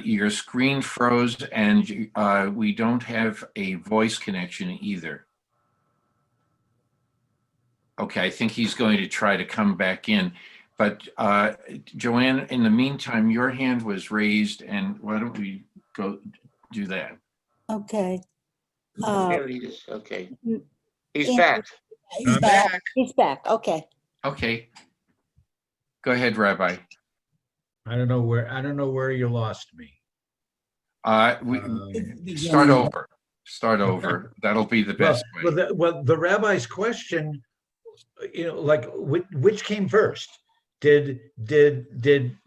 Speaker 3: Your screen froze, and we don't have a voice connection either. Okay, I think he's going to try to come back in. But Joanne, in the meantime, your hand was raised, and why don't we go do that?
Speaker 8: Okay.
Speaker 11: There he is. Okay. He's back.
Speaker 7: He's back.
Speaker 8: He's back. Okay.
Speaker 3: Okay. Go ahead, Rabbi.
Speaker 2: I don't know where you lost me.
Speaker 3: Start over. Start over. That'll be the best way.
Speaker 2: The rabbi's question, which came first? Did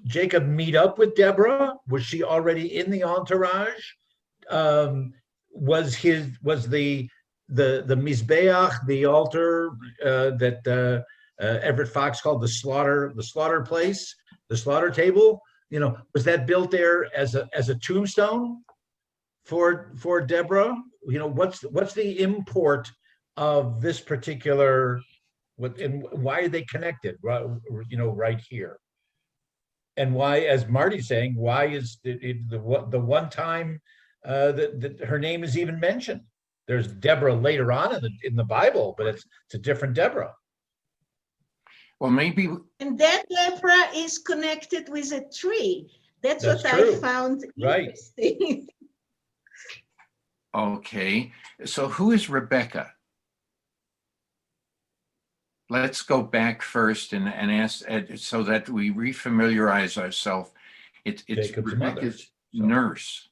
Speaker 2: Jacob meet up with Deborah? Was she already in the entourage? Was the Mizbeach, the altar that Everett Fox called the slaughter place, the slaughter table, was that built there as a tombstone for Deborah? What's the import of this particular, and why are they connected? Right here. And why, as Marty's saying, why is the one time that her name is even mentioned? There's Deborah later on in the Bible, but it's a different Deborah.
Speaker 3: Well, maybe.
Speaker 14: And that Deborah is connected with a tree. That's what
Speaker 2: true.
Speaker 14: I found
Speaker 2: Right.
Speaker 14: interesting.
Speaker 3: Okay, so who is Rebecca? Let's go back first and ask so that we refamiliarize ourselves. It's
Speaker 2: Jacob's
Speaker 3: Rebecca's
Speaker 2: mother,
Speaker 3: nurse.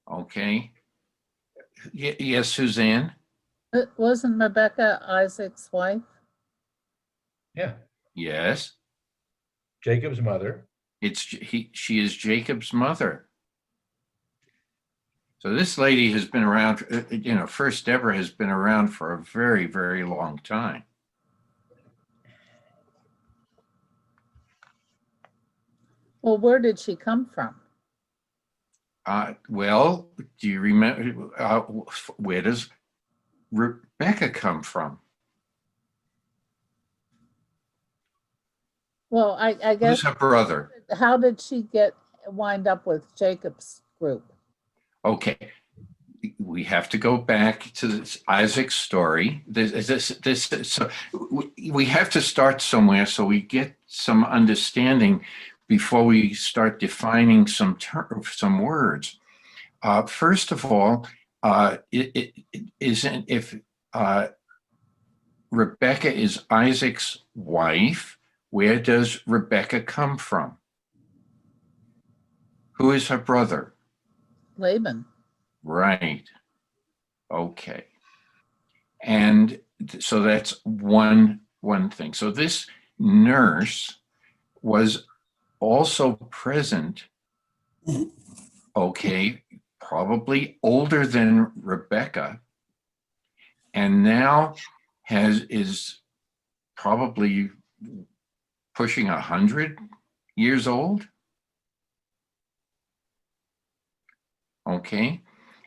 Speaker 3: Okay. Yes, Suzanne?
Speaker 10: Wasn't Rebecca Isaac's wife?
Speaker 2: Yeah.
Speaker 3: Yes.
Speaker 2: Jacob's mother.
Speaker 3: She is Jacob's mother. So this lady has been around, First Deborah has been around for a very, very long time.
Speaker 10: Well, where did she come from?
Speaker 3: Well, do you remember, where does Rebecca come from?
Speaker 10: Well, I guess.
Speaker 3: Who's her brother?
Speaker 10: How did she wind up with Jacob's group?
Speaker 3: Okay, we have to go back to Isaac's story. So we have to start somewhere so we get some understanding before we start defining some words. First of all, if Rebecca is Isaac's wife, where does Rebecca come from? Who is her brother?
Speaker 10: Laban.
Speaker 3: Right. Okay. And so that's one thing. So this nurse was also present, okay, probably older than Rebecca, and now is probably pushing 100 years old. Okay,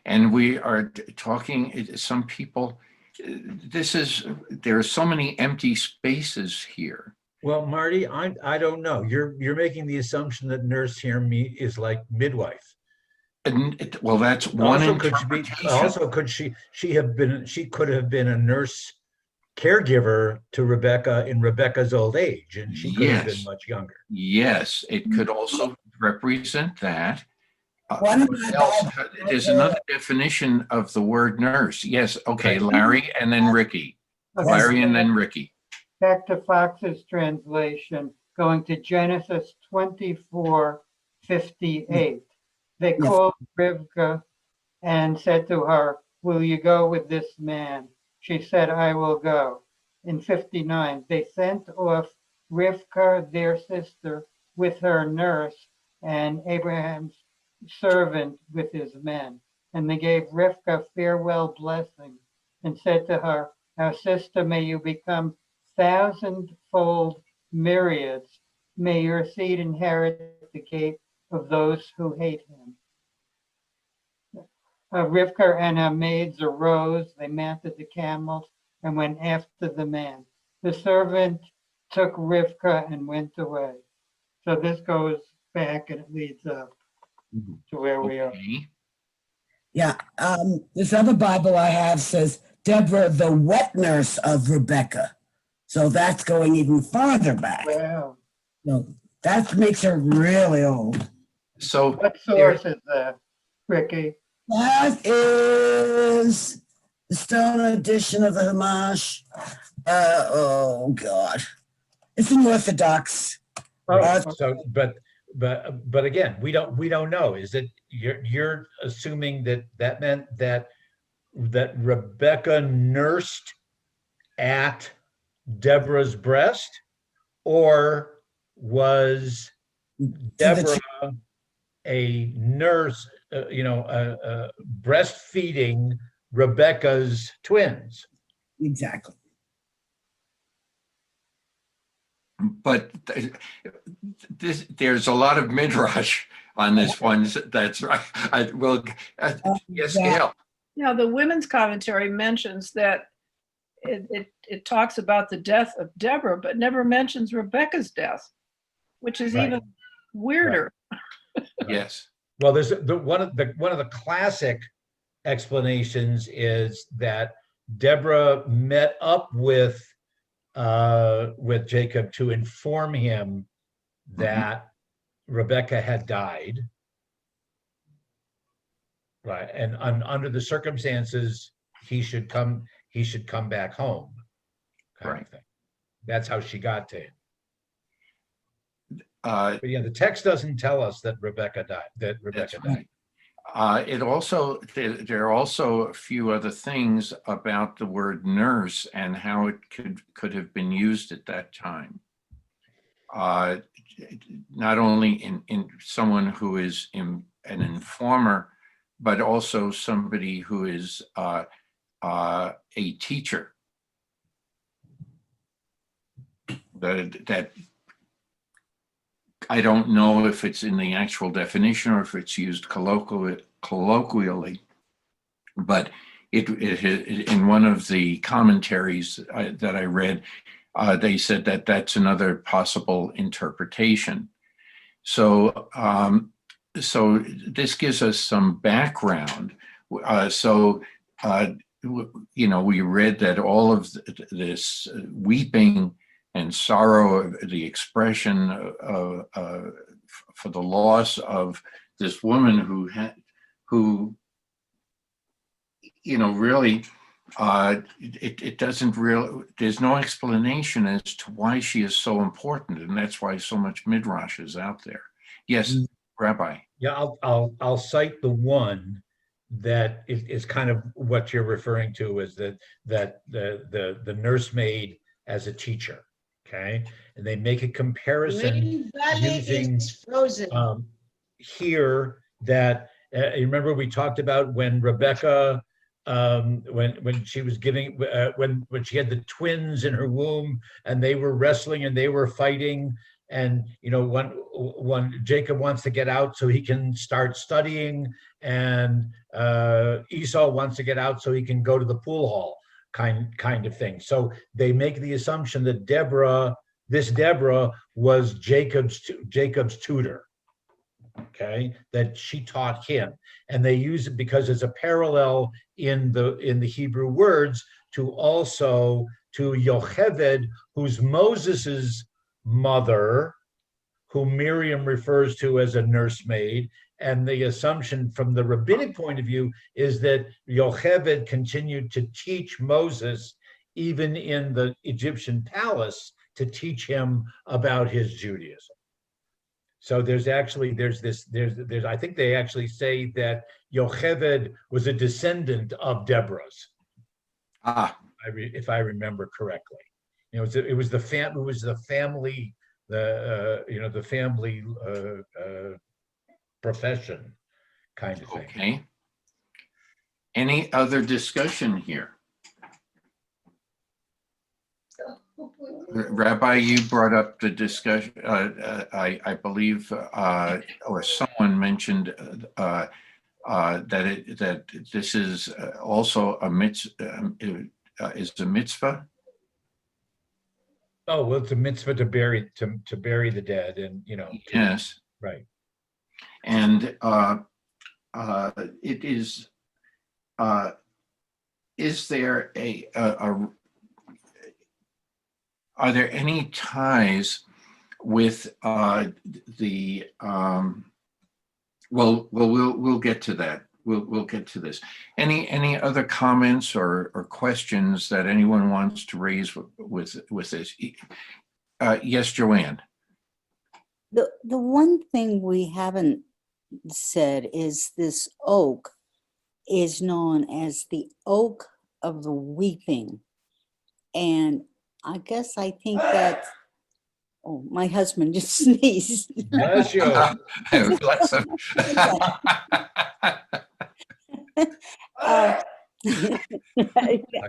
Speaker 3: and we are talking, some people, there are so many empty spaces here.
Speaker 2: Well, Marty, I don't know. You're making the assumption that nurse here is like midwife.
Speaker 3: And well, that's one interpretation.
Speaker 2: She could have been a nurse caregiver to Rebecca in Rebecca's old age, and she could have been much younger.
Speaker 3: Yes, it could also represent that.
Speaker 7: What
Speaker 3: else? There's another definition of the word nurse. Yes, okay, Larry and then Ricki. Larry and then Ricki.
Speaker 4: Back to Fox's translation, going to Genesis 24:58. They called Rivka and said to her, "Will you go with this man?" She said, "I will go." In 59, they sent off Rivka, their sister, with her nurse and Abraham's servant with his men. And they gave Rivka farewell blessing and said to her, "Our sister, may you become thousandfold myriads. May your seed inherit the gate of those who hate him." Rivka and her maids arose, they mounted the camels and went after the man. The servant took Rivka and went away. So this goes back and it leads up to where we are.
Speaker 7: Yeah, this other Bible I have says Deborah, the wet nurse of Rebecca. So that's going even farther back.
Speaker 4: Wow.
Speaker 7: So that makes her really old.
Speaker 3: So
Speaker 4: what source is that, Ricki?
Speaker 7: That is the Stone edition of the Hamash. Oh God, it's an Orthodox.
Speaker 2: So, but again, we don't know. Is it you're assuming that meant that Rebecca nursed at Deborah's breast, or was Deborah a nurse, breastfeeding Rebecca's twins?
Speaker 7: Exactly.
Speaker 3: But there's a lot of midrash on this one. That's right. Yes, Gail.
Speaker 5: Now, the women's commentary mentions that it talks about the death of Deborah, but never mentions Rebecca's death, which is
Speaker 2: Right.
Speaker 5: even weirder.
Speaker 3: Yes.
Speaker 2: Well, there's one of the classic explanations is that Deborah met up with Jacob to inform him that Rebecca had died, right? And under the circumstances, he should come back home, kind of thing. That's how she got to him. But yeah, the text doesn't tell us that Rebecca died. Died.
Speaker 3: It also, there are also a few other things about the word nurse and how it could have been used at that time. Not only in someone who is an informer, but also somebody who is a teacher. That I don't know if it's in the actual definition or if it's used colloquially, but it in one of the commentaries that I read, they said that that's another possible interpretation. So, so this gives us some background. You know, we read that all of this weeping and sorrow, the expression for the loss of this woman who, you know, really, it doesn't really, there's no explanation as to why she is so important, and that's why so much midrash is out there. Yes, Rabbi.
Speaker 2: Yeah, I'll cite the one that is kind of what you're referring to, is that the nursemaid as a teacher. Okay, and they make a comparison
Speaker 14: Rain Valley
Speaker 2: using
Speaker 14: is frozen.
Speaker 2: here that you remember we talked about when Rebecca when she was giving when she had the twins in her womb and they were wrestling and they were fighting, and you know when Jacob wants to get out so he can start studying, and Esau wants to get out so he can go to the pool hall. Kind of thing. So they make the assumption that this Deborah was Jacob's tutor, okay, that she taught him, and they use it because it's a parallel in the Hebrew words to Yocheved, who's Moses's mother, who Miriam refers to as a nursemaid. And the assumption from the rabbinic point of view is that Yocheved continued to teach Moses, even in the Egyptian palace, to teach him about his Judaism. So there's I think they actually say that Yocheved was a descendant of Deborah's. If I remember correctly, you know, it was the family profession kind of thing.
Speaker 3: Okay. Any other discussion here? Rabbi, you brought up the discussion, I believe, or someone mentioned that this is also a mitzvah, is a mitzvah?
Speaker 2: Oh, well, it's a mitzvah to bury the dead, and you know.
Speaker 3: Yes.
Speaker 2: Right.
Speaker 3: And it is there are there any ties with the we'll get to that. We'll get to this. Any other comments or questions that anyone wants to raise with this? Yes, Joanne.
Speaker 8: The one thing we haven't said is this oak is known as the oak of the weeping. And I guess I think that, oh, my husband just sneezed.
Speaker 2: Bless you.
Speaker 3: Bless him.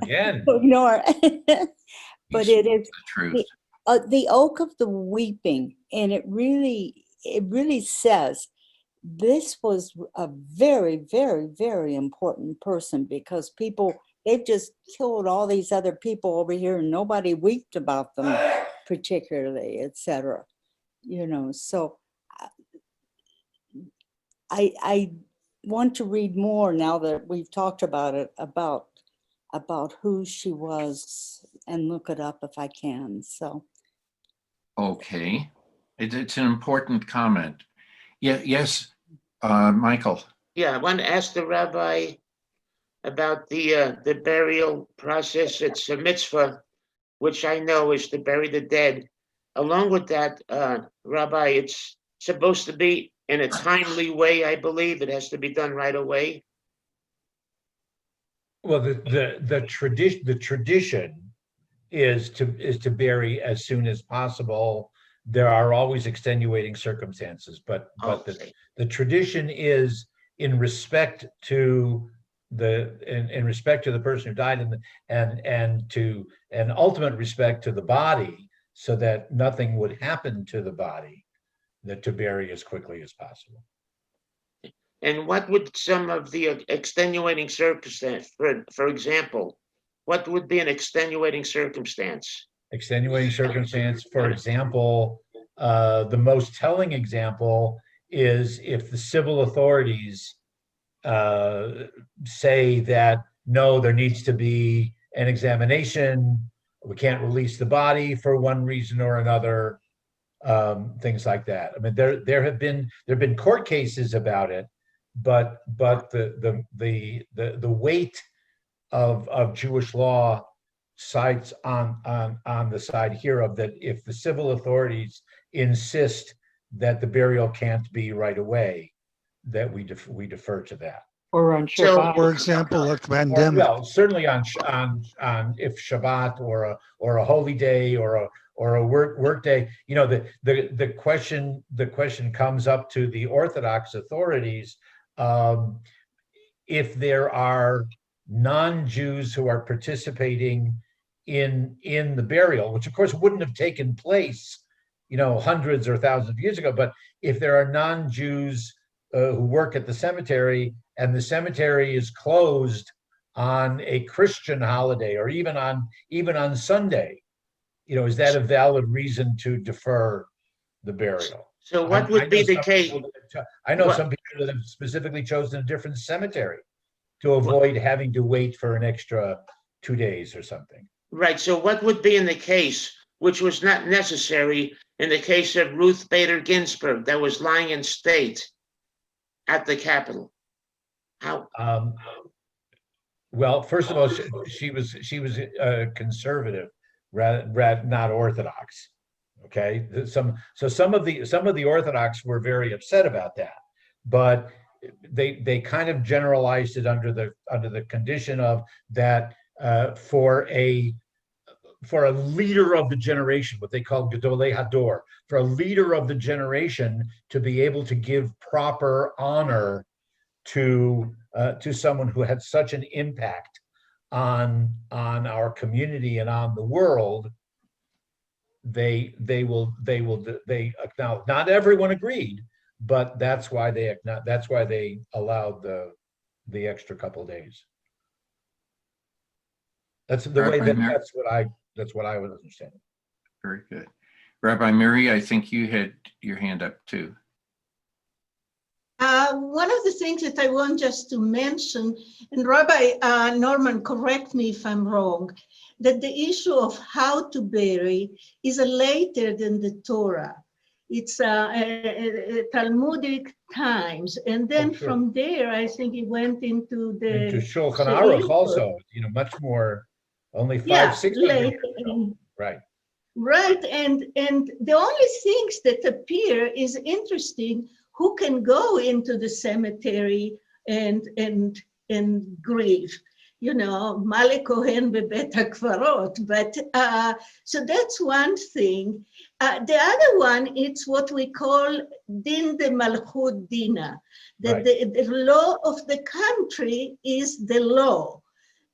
Speaker 2: Again.
Speaker 8: Ignore. But it is
Speaker 3: the truth.
Speaker 8: The oak of the weeping, and it really says this was a very, very, very important person, because people they've just killed all these other people over here and nobody wept about them particularly, etc. You know, so I want to read more now that we've talked about it, about who she was, and look it up if I can. So.
Speaker 3: Okay, it's an important comment. Yeah, yes, Michael.
Speaker 11: Yeah, I want to ask the rabbi about the burial process. It's a mitzvah, which I know is to bury the dead. Along with that, Rabbi, it's supposed to be in a timely way, I believe. It has to be done right away.
Speaker 2: Well, the tradition is to bury as soon as possible. There are always extenuating circumstances, but the tradition is in respect to in respect to the person who died, and ultimate respect to the body, so that nothing would happen to the body, that to bury as quickly as possible.
Speaker 11: And what would some of the extenuating circumstance, for example, what would be an extenuating circumstance?
Speaker 2: Extenuating circumstance, for example, the most telling example is if the civil authorities say that, no, there needs to be an examination, we can't release the body for one reason or another, things like that. I mean, there have been court cases about it, but the weight of Jewish law sides on the side here of that if the civil authorities insist that the burial can't be right away, that we defer to that.
Speaker 4: Or on Shabbat.
Speaker 1: For example, a pandemic.
Speaker 2: Well, certainly on if Shabbat or a holy day or a work day, you know, the question comes up to the Orthodox authorities, if there are non-Jews who are participating in the burial, which of course wouldn't have taken place, you know, hundreds or thousands of years ago, but if there are non-Jews who work at the cemetery and the cemetery is closed on a Christian holiday or even on Sunday, you know, is that a valid reason to defer the burial?
Speaker 11: So what would be the case?
Speaker 2: I know some people that have specifically chosen a different cemetery to avoid having to wait for an extra 2 days or something.
Speaker 11: Right. So what would be in the case, which was not necessary, in the case of Ruth Bader Ginsburg that was lying in state at the Capitol? How?
Speaker 2: Well, first of all, she was conservative, rather not Orthodox. Okay, some of the Orthodox were very upset about that, but they kind of generalized it under the condition of that for a leader of the generation, what they call Gedolei Hador, for a leader of the generation to be able to give proper honor to someone who had such an impact on our community and on the world, they acknowledge. Not everyone agreed, but that's why they allowed the extra couple days. That's the way that's what I would understand.
Speaker 3: Very good. Rabbi Miri, I think you had your hand up too.
Speaker 14: One of the things that I want just to mention, and Rabbi Norman, correct me if I'm wrong, that the issue of how to bury is later than the Torah. It's Talmudic times, and then from there, I think it went into the
Speaker 2: Shulchan Aruch also. You know, much more. Only 500-600 years ago. Right.
Speaker 14: Right, and the only things that appear is interesting. Who can go into the cemetery and grieve? You know, Male Kohen bebet hakvarot. But so that's one thing. The other one, it's what we call din de malchut dina. That the law of the country is the law.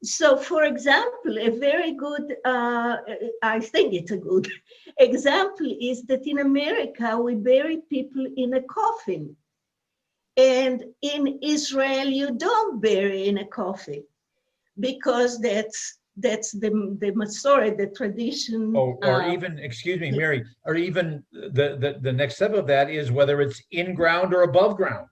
Speaker 14: So, for example, a very good, I think it's a good example is that in America, we bury people in a coffin. And in Israel, you don't bury in a coffin. because that's the Masorah, the tradition.
Speaker 2: Or even, excuse me, Mary, or even the next step of that is whether it's in ground or above ground.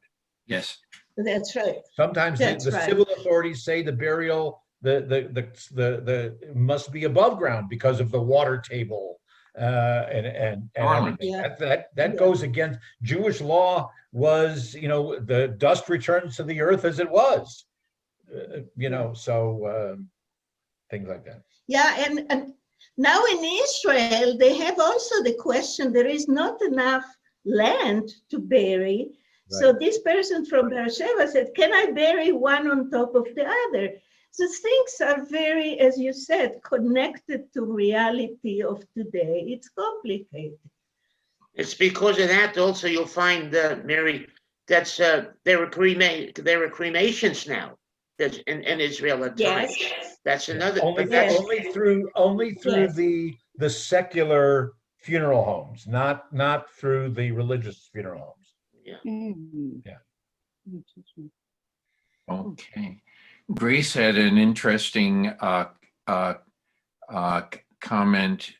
Speaker 3: Yes.
Speaker 14: That's right.
Speaker 2: Sometimes the
Speaker 14: right.
Speaker 2: civil authorities say the burial the must be above ground because of the water table and everything.
Speaker 14: Yeah.
Speaker 2: That goes against Jewish law. Was, you know, the dust returns to the earth as it was, you know, so things like that.
Speaker 14: Yeah, and now in Israel, they have also the question, there is not enough land to bury. So this person from Beersheba said, can I bury one on top of the other? So things are very, as you said, connected to reality of today. It's complicated.
Speaker 11: It's because of that also you'll find, Mary, that's there are cremations now. That's in Israel at times. That's another.
Speaker 2: Only through the secular funeral homes, not through the religious funeral homes.
Speaker 11: Yeah.
Speaker 3: Okay. Grace had an interesting comment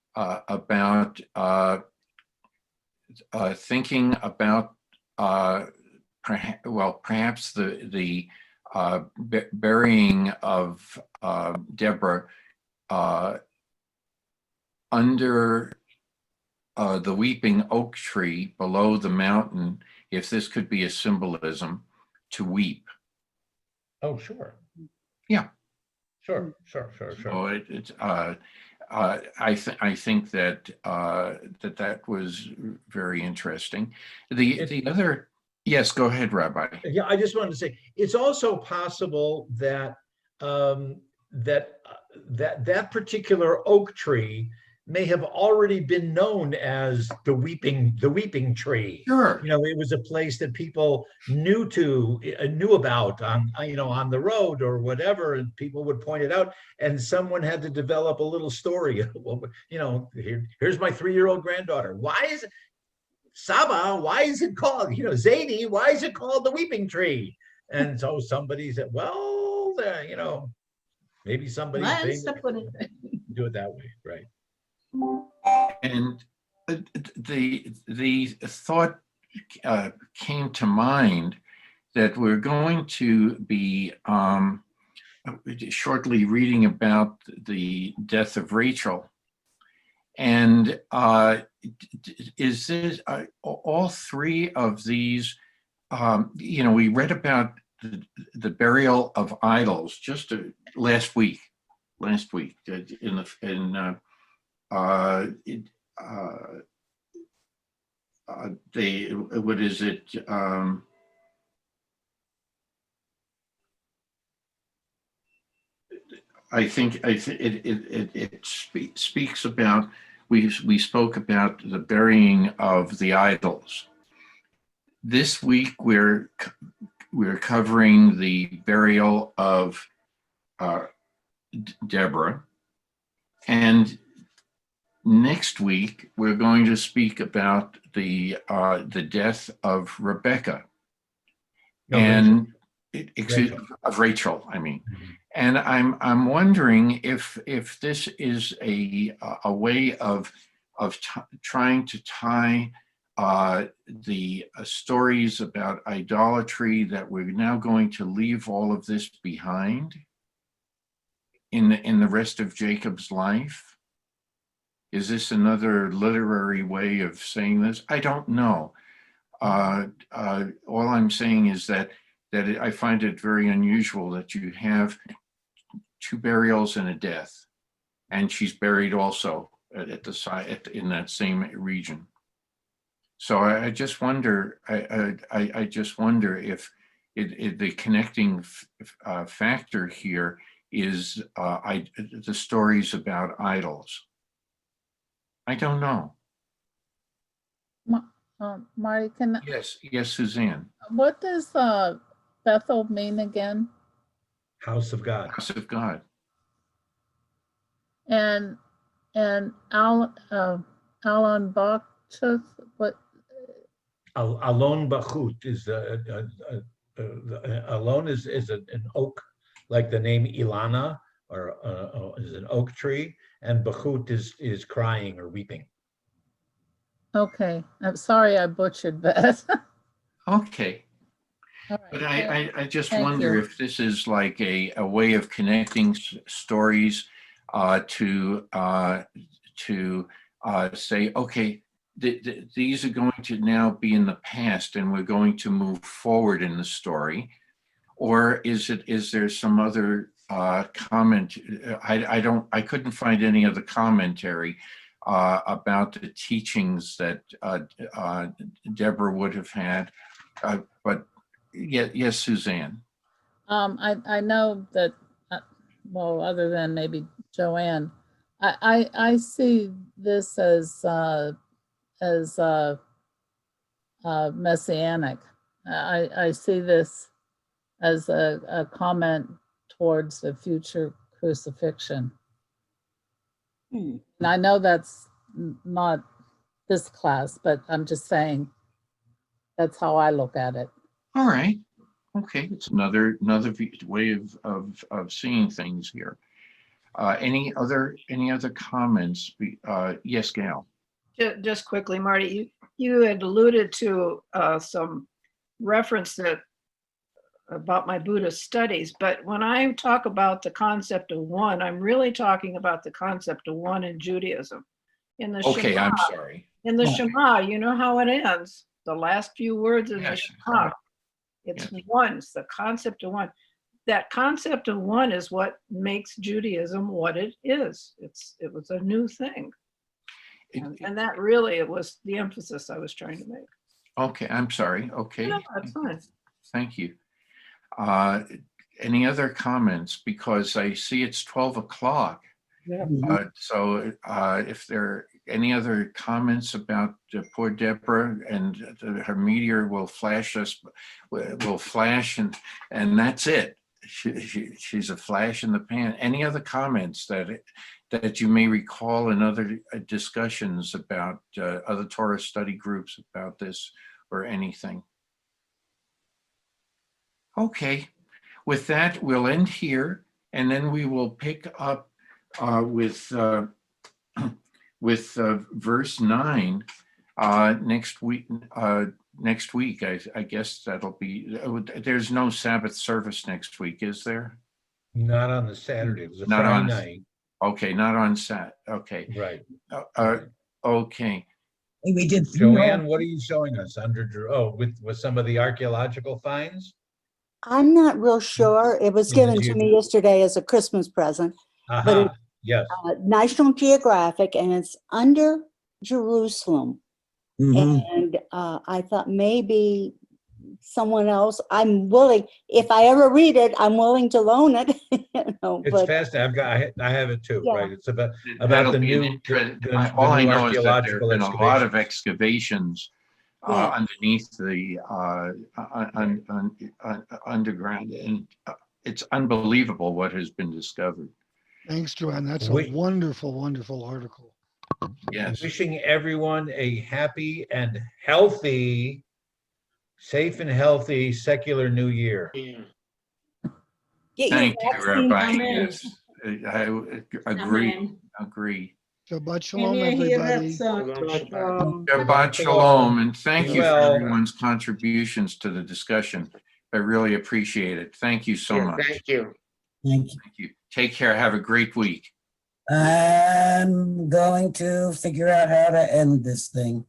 Speaker 3: about thinking about perhaps the burying of Deborah under the weeping oak tree below the mountain, if this could be a symbolism to weep.
Speaker 2: Oh, sure.
Speaker 3: Yeah.
Speaker 2: Sure.
Speaker 3: So I think that that was very interesting. The other, yes, go ahead, Rabbi.
Speaker 2: Yeah, I just wanted to say it's also possible that that particular oak tree may have already been known as the weeping tree.
Speaker 3: Sure.
Speaker 2: You know, it was a place that people knew about on, you know, on the road or whatever, and people would point it out, and someone had to develop a little story. Well, you know, here's my 3-year-old granddaughter. Why is it Saba? Why is it called, you know, Zadie? Why is it called the weeping tree? And so somebody said, well, you know, maybe somebody do it that way, right?
Speaker 3: And the thought came to mind that we're going to be shortly reading about the death of Rachel. And is this all three of these? You know, we read about the burial of idols just last week. What is it? I think it speaks about, we spoke about the burying of the idols. This week we're covering the burial of Deborah, and next week we're going to speak about the death of Rebecca, and of Rachel. I mean, and I'm wondering if this is a way of trying to tie the stories about idolatry, that we're now going to leave all of this behind in the rest of Jacob's life. Is this another literary way of saying this? I don't know. All I'm saying is that I find it very unusual that you have 2 burials and a death, and she's buried also at the site in that same region. So I just wonder. I just wonder if the connecting factor here is the stories about idols. I don't know.
Speaker 10: Marty, can
Speaker 3: Yes, Suzanne.
Speaker 10: What does Bethel mean again?
Speaker 2: House of God.
Speaker 3: House of God.
Speaker 10: And Alon Bachut, what?
Speaker 2: Alon Bachut is alon is an oak like the name Ilana, or is an oak tree, and Bechut is crying or weeping.
Speaker 10: Okay, I'm sorry I butchered that.
Speaker 3: Okay.
Speaker 10: All
Speaker 3: But
Speaker 10: right.
Speaker 3: I just
Speaker 10: Thank
Speaker 3: wonder
Speaker 10: you.
Speaker 3: if this is like a way of connecting stories to say, okay, these are going to now be in the past and we're going to move forward in the story. Or is there some other comment? I couldn't find any other commentary about the teachings that Deborah would have had. But yes, Suzanne.
Speaker 10: I know that, well, other than maybe Joanne, I see this as messianic. I see this as a comment towards the future crucifixion. And I know that's not this class, but I'm just saying that's how I look at it.
Speaker 3: All right. Okay, it's another way of seeing things here. Any other comments? Yes, Gail.
Speaker 5: Just quickly, Marty, you had alluded to some reference that about my Buddhist studies, but when I talk about the concept of one, I'm really talking about the concept of one in Judaism. In the
Speaker 3: Okay,
Speaker 5: Shema,
Speaker 3: I'm sorry.
Speaker 5: in the Shema, you know how it ends. The last few words in the Shema. It's one. It's the concept of one. That concept of one is what makes Judaism what it is. It was a new thing. And that really, it was the emphasis I was trying to make.
Speaker 3: Okay, I'm sorry. Okay.
Speaker 5: No, that's fine.
Speaker 3: Thank you. Any other comments? Because I see it's 12 o'clock.
Speaker 5: Yeah.
Speaker 3: So if there are any other comments about poor Deborah, and her meteor will flash and that's it. She's a flash in the pan. Any other comments that you may recall in other discussions about other Torah study groups about this or anything? Okay, with that, we'll end here, and then we will pick up with verse 9 next week. Next week, I guess that'll be. There's no Sabbath service next week, is there?
Speaker 2: Not on the Saturday. It was a
Speaker 3: Not
Speaker 2: Friday
Speaker 3: on.
Speaker 2: night.
Speaker 3: Okay, not on Sat. Okay.
Speaker 2: Right.
Speaker 3: Okay.
Speaker 7: We did.
Speaker 2: Joanne, what are you showing us under? Oh, with some of the archaeological finds.
Speaker 8: I'm not real sure. It was
Speaker 2: In the
Speaker 8: given to me yesterday as a Christmas present, but it's
Speaker 2: Yes.
Speaker 8: National Geographic, and it's under Jerusalem. And I thought maybe someone else. I'm willing, if I ever read it, I'm willing to loan it.
Speaker 2: It's fascinating. I have it too.
Speaker 8: Yeah.
Speaker 2: Right. It's about
Speaker 3: That'll
Speaker 2: the
Speaker 3: be an
Speaker 2: new.
Speaker 3: interest.
Speaker 2: The
Speaker 3: All I
Speaker 2: new
Speaker 3: know is that there have
Speaker 2: archaeological
Speaker 3: been a lot of
Speaker 2: excavations.
Speaker 3: underneath the underground, and it's unbelievable what has been discovered.
Speaker 1: Thanks, Joanne. That's a wonderful, wonderful article.
Speaker 3: Yes.
Speaker 2: Wishing everyone a happy and healthy, safe and healthy secular New Year.
Speaker 3: Thank you, Rabbi.
Speaker 14: Amen.
Speaker 3: Yes, I agree.
Speaker 14: Amen.
Speaker 3: Agree.
Speaker 1: Shabbat shalom,
Speaker 14: Can you hear
Speaker 1: everybody.
Speaker 14: that song?
Speaker 3: Shabbat shalom, and thank you for
Speaker 2: Well.
Speaker 3: everyone's contributions to the discussion. I really appreciate it. Thank you so much.
Speaker 11: Thank you.
Speaker 7: Thank you.
Speaker 3: Thank you. Take care. Have a great week.
Speaker 7: I'm going to figure out how to end this thing.